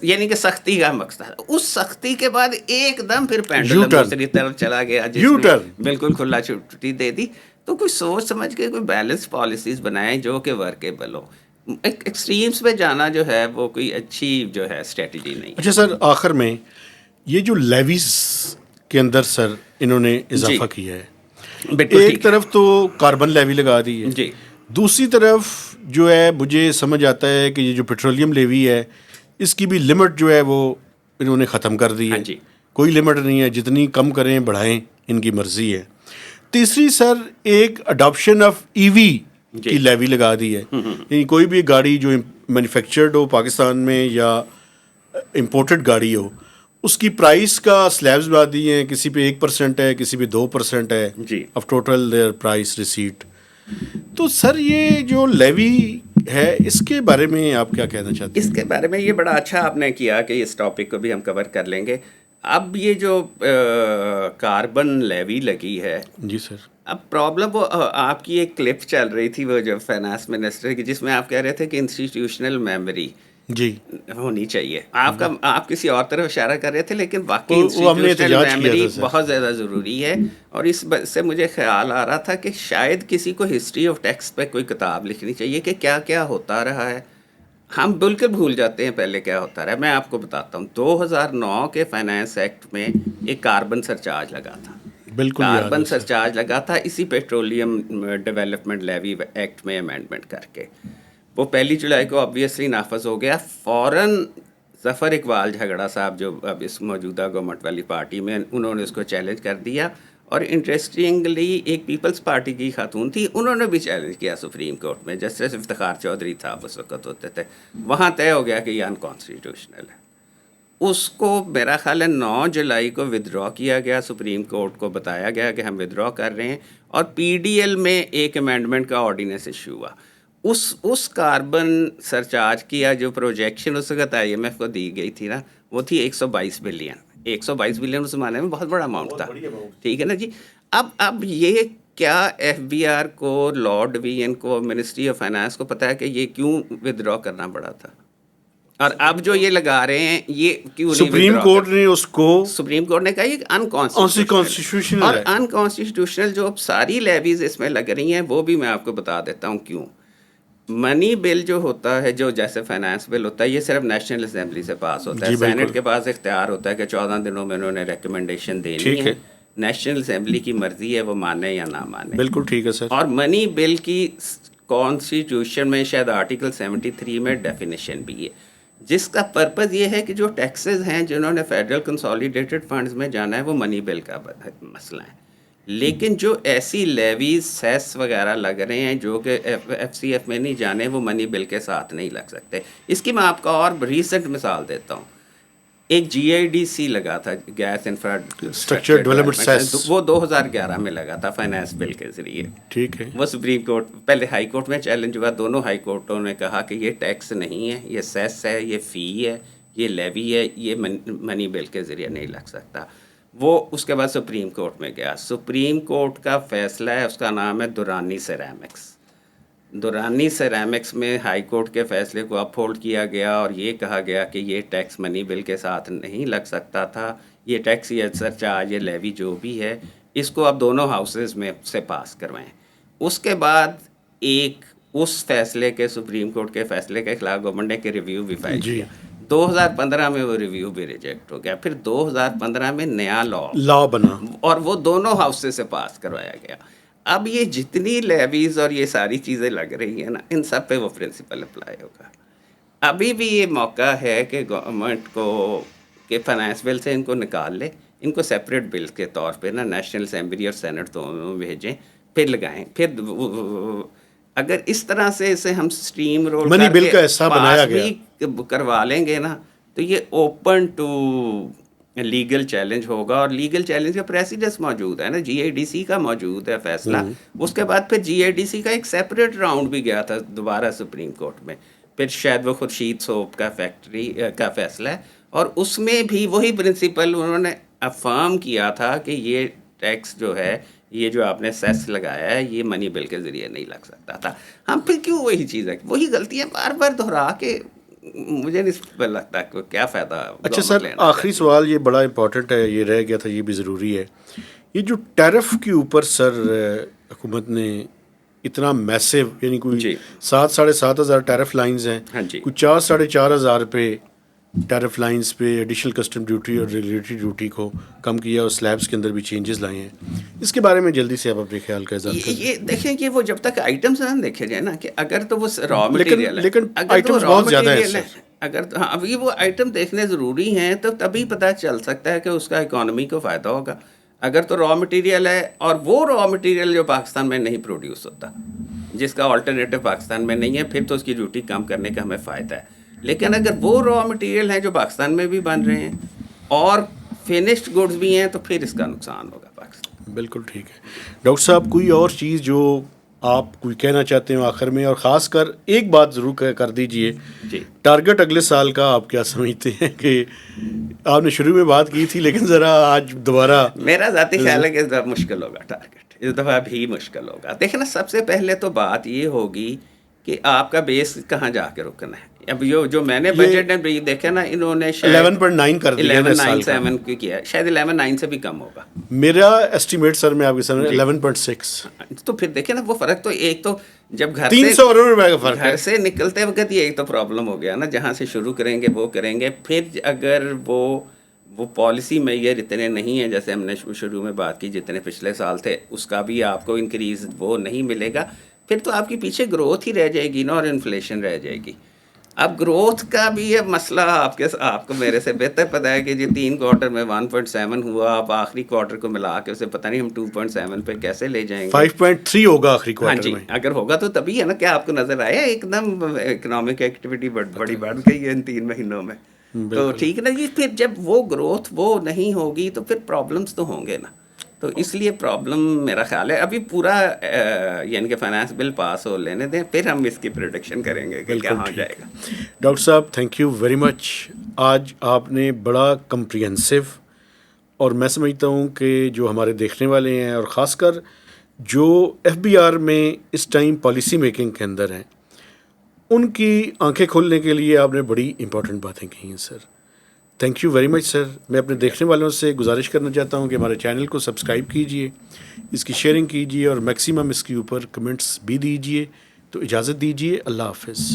یعنی کہ سختی کا مقصد. اس سختی کے بعد ایک دم پھر پینڈولم دوسری طرف چلا گیا, جس نے بالکل کھلا چھٹی دے دی. تو کوئی سوچ سمجھ کے کوئی بیلنس پالیسیز بنائیں جو کہ ورکیبل ہو. ایکسٹریمز پہ جانا جو ہے وہ کوئی اچھی جو ہے اسٹریٹجی نہیں ہے. اچھا سر, آخر میں یہ جو لیویز کے اندر سر انہوں نے اضافہ کیا ہے, ایک طرف تو کاربن لیوی لگا دی ہے, جی, دوسری طرف جو ہے مجھے سمجھ آتا ہے کہ یہ جو پیٹرولیم لیوی ہے اس کی بھی لمٹ جو ہے وہ انہوں نے ختم کر دی ہے. کوئی لمٹ نہیں ہے, جتنی کم کریں بڑھائیں ان کی مرضی ہے. تیسری سر ایک اڈاپشن آف ای وی کی لیوی لگا دی ہے, یعنی کوئی بھی گاڑی جو مینوفیکچرڈ ہو پاکستان میں یا امپورٹڈ گاڑی ہو, اس کی پرائس کا سلیبز بنا دی ہیں, کسی پہ 1% ہے, کسی پہ 2% ہے of total their price receipt. تو سر یہ جو لیوی ہے اس کے بارے میں آپ کیا کہنا چاہتے ہیں؟ اس کے بارے میں یہ بڑا اچھا آپ نے کیا کہ اس ٹاپک کو بھی ہم کور کر لیں گے. اب یہ جو کاربن لیوی لگی ہے, جی سر, اب پرابلم وہ آپ کی ایک کلپ چل رہی تھی وہ جو فائنانس منسٹر کی, جس میں آپ کہہ رہے تھے کہ انسٹیٹیوشنل میموری جی ہونی چاہیے. آپ کسی اور طرف اشارہ کر رہے تھے, لیکن واقعی انسٹیٹیوشنل میموری بہت زیادہ ضروری ہے. اور اس سے مجھے خیال آ رہا تھا کہ شاید کسی کو ہسٹری آف ٹیکس پہ کوئی کتاب لکھنی چاہیے کہ کیا کیا ہوتا رہا ہے. ہم بالکل بھول جاتے ہیں پہلے کیا ہوتا رہا ہے. میں آپ کو بتاتا ہوں, 2009 کے فائنانس ایکٹ میں ایک کاربن سرچارج لگا تھا. بالکل کاربن سرچارج لگا تھا اسی پیٹرولیم ڈیولپمنٹ لیوی ایکٹ میں امینڈمنٹ کر کے. وہ 1 جولائی کو آبویسلی نافذ ہو گیا. فوراً ظفر اقبال جھگڑا صاحب جو اب اس موجودہ گورنمنٹ والی پارٹی میں, انہوں نے اس کو چیلنج کر دیا. اور انٹرسٹنگلی ایک پیپلز پارٹی کی خاتون تھی, انہوں نے بھی چیلنج کیا سپریم کورٹ میں. جسٹس افتخار چودھری تھا اس وقت ہوتے تھے. وہاں طے ہو گیا کہ یہ انکانسٹیٹیوشنل ہے. اس کو میرا خیال ہے 9 جولائی کو ودرا کیا گیا. سپریم کورٹ کو بتایا گیا کہ ہم ودرا کر رہے ہیں, اور پی ڈی ایل میں ایک امینڈمنٹ کا آرڈیننس ایشو ہوا. اس کاربن سرچارج کی جو پروجیکشن اس وقت آئی ایم ایف کو دی گئی تھی نا, وہ تھی 122 بلین. 122 بلین اس زمانے میں بہت بڑا اماؤنٹ تھا. ٹھیک ہے نا جی. اب یہ کیا ایف بی آر کو, لارڈ وین کو, منسٹری آف فائنانس کو پتا ہے کہ یہ کیوں ودرا کرنا پڑا تھا؟ اور اب جو یہ لگا رہے ہیں یہ کیوں نہیں؟ سپریم کورٹ نے اس کو, سپریم کورٹ نے کہا یہ انکانسٹیٹیوشنل, اور انکانسٹیٹیوشنل جو ساری لیویز اس میں لگ رہی ہیں وہ بھی میں آپ کو بتا دیتا ہوں کیوں. منی بل جو ہوتا ہے, جو جیسے فائنانس بل ہوتا ہے, یہ صرف نیشنل اسمبلی سے پاس ہوتا ہے. سینٹ کے پاس اختیار ہوتا ہے کہ 14 دنوں میں انہوں نے ریکمنڈیشن دینی ہے. نیشنل اسمبلی کی مرضی ہے وہ مانے یا نہ مانے. بالکل ٹھیک ہے سر. اور منی بل کی کانسٹیٹیوشن میں شاید آرٹیکل 73 میں ڈیفینیشن بھی ہے, جس کا پرپز یہ ہے کہ جو ٹیکسز ہیں جنہوں نے فیڈرل کنسالیڈیٹڈ فنڈز میں جانا ہے وہ منی بل کا مسئلہ ہے. لیکن جو ایسی لیویز سیس وغیرہ لگ رہے ہیں جو کہ ایف سی ایف میں نہیں جانے, وہ منی بل کے ساتھ نہیں لگ سکتے. اس کی میں آپ کو اور ریسنٹ مثال دیتا ہوں. ایک GIDC لگا تھا, گیس اسٹرکچر ڈیولپمنٹ سیس, وہ 2011 میں لگا تھا فائنانس بل کے ذریعے. ٹھیک ہے. وہ سپریم کورٹ, پہلے ہائی کورٹ میں چیلنج ہوا, دونوں ہائی کورٹوں نے کہا کہ یہ ٹیکس نہیں ہے, یہ سیس ہے, یہ فی ہے, یہ لیوی ہے, یہ منی بل کے ذریعے نہیں لگ سکتا. وہ اس کے بعد سپریم کورٹ میں گیا. سپریم کورٹ کا فیصلہ ہے, اس کا نام ہے درانی سیرامکس. درانی سیرامکس میں ہائی کورٹ کے فیصلے کو اپ ہولڈ کیا گیا اور یہ کہا گیا کہ یہ ٹیکس منی بل کے ساتھ نہیں لگ سکتا تھا. یہ ٹیکس, یہ سرچارج, یہ لیوی جو بھی ہے, اس کو اب دونوں ہاؤسز میں سے پاس کروائیں. اس کے بعد ایک اس فیصلے کے, سپریم کورٹ کے فیصلے کے خلاف گورنمنٹ نے کہ ریویو بھی فائل کیا. 2015 میں وہ ریویو بھی ریجیکٹ ہو گیا. پھر 2015 میں نیا لا بنا اور وہ دونوں ہاؤسز سے پاس کروایا گیا. اب یہ جتنی لیویز اور یہ ساری چیزیں لگ رہی ہیں نا, ان سب پہ وہ پرنسپل اپلائی ہوگا. ابھی بھی یہ موقع ہے کہ گورنمنٹ کو کہ فائنانس بل سے ان کو نکال لے, ان کو سیپریٹ بل کے طور پہ نا نیشنل اسمبلی اور سینٹ دونوں بھیجیں, پھر لگائیں. پھر اگر اس طرح سے اسے ہم اسٹریم رول منی بل کا حصہ بنایا گیا کروا لیں گے نا, تو یہ اوپن ٹو لیگل چیلنج ہوگا. اور لیگل چیلنج کا پریسیڈنس موجود ہے نا, GIDC کا موجود ہے فیصلہ. اس کے بعد پھر GIDC کا ایک سیپریٹ راؤنڈ بھی گیا تھا دوبارہ سپریم کورٹ میں. پھر شاید وہ خورشید سوپ کا فیکٹری کا فیصلہ ہے, اور اس میں بھی وہی پرنسپل انہوں نے افرم کیا تھا کہ یہ ٹیکس جو ہے, یہ جو آپ نے سیس لگایا ہے, یہ منی بل کے ذریعے نہیں لگ سکتا تھا. ہم پھر کیوں وہی چیز ہے, وہی غلطیاں بار بار دہرا کے, مجھے نہیں لگتا کہ کیا فائدہ. اچھا سر, آخری سوال یہ بڑا امپورٹنٹ ہے, یہ رہ گیا تھا, یہ بھی ضروری ہے. یہ جو ٹیرف کے اوپر سر حکومت نے اتنا میسو, یعنی کوئی 7,500 ٹیرف لائنز ہیں, کوئی 4,500 پہ ٹیرف لائنز پہ ایڈیشنل کسٹم ڈیوٹی اور ریگولیٹری ڈیوٹی کو کم کیا, اور سلیبس کے اندر بھی چینجز لائے ہیں. اس کے بارے میں جلدی سے آپ اپنے خیال کا اظہار کریں. یہ دیکھیں کہ وہ جب تک آئٹمس نہ دیکھے جائے نا, کہ اگر تو وہ را مٹیریل ہے, لیکن آئٹمس بہت زیادہ ہیں, اگر ہاں ابھی وہ آئٹم دیکھنے ضروری ہیں, تو تبھی پتہ چل سکتا ہے کہ اس کا اکانومی کو فائدہ ہوگا. اگر تو را مٹیریل ہے, اور وہ را مٹیریل جو پاکستان میں نہیں پروڈیوس ہوتا, جس کا آلٹرنیٹو پاکستان میں نہیں ہے, پھر تو اس کی ڈیوٹی کم کرنے کا ہمیں فائدہ ہے. لیکن اگر وہ را مٹیریل ہیں جو پاکستان میں بھی بن رہے ہیں اور فنشڈ گڈز بھی ہیں, تو پھر اس کا نقصان ہوگا پاکستان. بالکل ٹھیک ہے. ڈاکٹر صاحب, کوئی اور چیز جو آپ کوئی کہنا چاہتے ہیں آخر میں, اور خاص کر ایک بات ضرور کر دیجئے, ٹارگٹ اگلے سال کا آپ کیا سمجھتے ہیں؟ کہ آپ نے شروع میں بات کی تھی, لیکن ذرا آج دوبارہ. میرا ذاتی خیال ہے کہ اس دفعہ مشکل ہوگا ٹارگٹ, اس دفعہ بھی مشکل ہوگا. دیکھیں نا, سب سے پہلے تو بات یہ ہوگی کہ آپ کا بیس کہاں جا کے رکنا ہے. اب جو میں نے بجٹ میں دیکھا نا, انہوں نے 11.9 کر دیا, 11.97 کی کیا, شاید 11.9 سے بھی کم ہوگا میرا ایسٹیمیٹ سر. میں آپ کے سامنے 11.6. تو پھر دیکھیں نا, وہ فرق تو ایک تو جب گھر 300 روپے کا فرق, گھر سے نکلتے وقت یہ ایک تو پرابلم ہو گیا نا, جہاں سے شروع کریں گے وہ کریں گے. پھر اگر وہ پالیسی معیار اتنے نہیں ہیں جیسے ہم نے شروع میں بات کی, جتنے پچھلے سال تھے, اس کا بھی آپ کو انکریز وہ نہیں ملے گا. پھر تو آپ کی پیچھے گروتھ ہی رہ جائے گی نا, اور انفلیشن رہ جائے گی. اب گروتھ کا بھی یہ مسئلہ آپ کو میرے سے بہتر پتہ ہے کہ 3 کوارٹر میں 1.7 ہوا, آپ آخری کوارٹر کو ملا کے اسے پتہ نہیں ہم 2.7 پہ کیسے لے جائیں گے. 5.3 ہوگا آخری کوارٹر میں. اگر ہوگا تو تبھی ہے نا. کیا آپ کو نظر آیا ایک دم اکنامک ایکٹیویٹی بڑی بڑھ گئی ہے ان 3 مہینوں میں؟ تو ٹھیک ہے نا جی. پھر جب وہ گروتھ وہ نہیں ہوگی تو پھر پرابلمس تو ہوں گے نا. تو اس لیے پرابلم میرا خیال ہے ابھی پورا یعنی کہ فائنانس بل پاس ہو لینے دیں, پھر ہم اس کی پریڈکشن کریں گے کہ کیا ہو جائے گا. ڈاکٹر صاحب, تھینک یو ویری مچ. آج آپ نے بڑا کمپریہنسو, اور میں سمجھتا ہوں کہ جو ہمارے دیکھنے والے ہیں, اور خاص کر جو FBR میں اس ٹائم پالیسی میکنگ کے اندر ہیں, ان کی آنکھیں کھولنے کے لیے آپ نے بڑی امپورٹنٹ باتیں کی ہیں سر. تھینک یو ویری مچ سر. میں اپنے دیکھنے والوں سے گزارش کرنا چاہتا ہوں کہ ہمارے چینل کو سبسکرائب کیجئے, اس کی شیئرنگ کیجئے, اور میکسیمم اس کے اوپر کمنٹس بھی دیجئے. تو اجازت دیجئے, اللہ حافظ.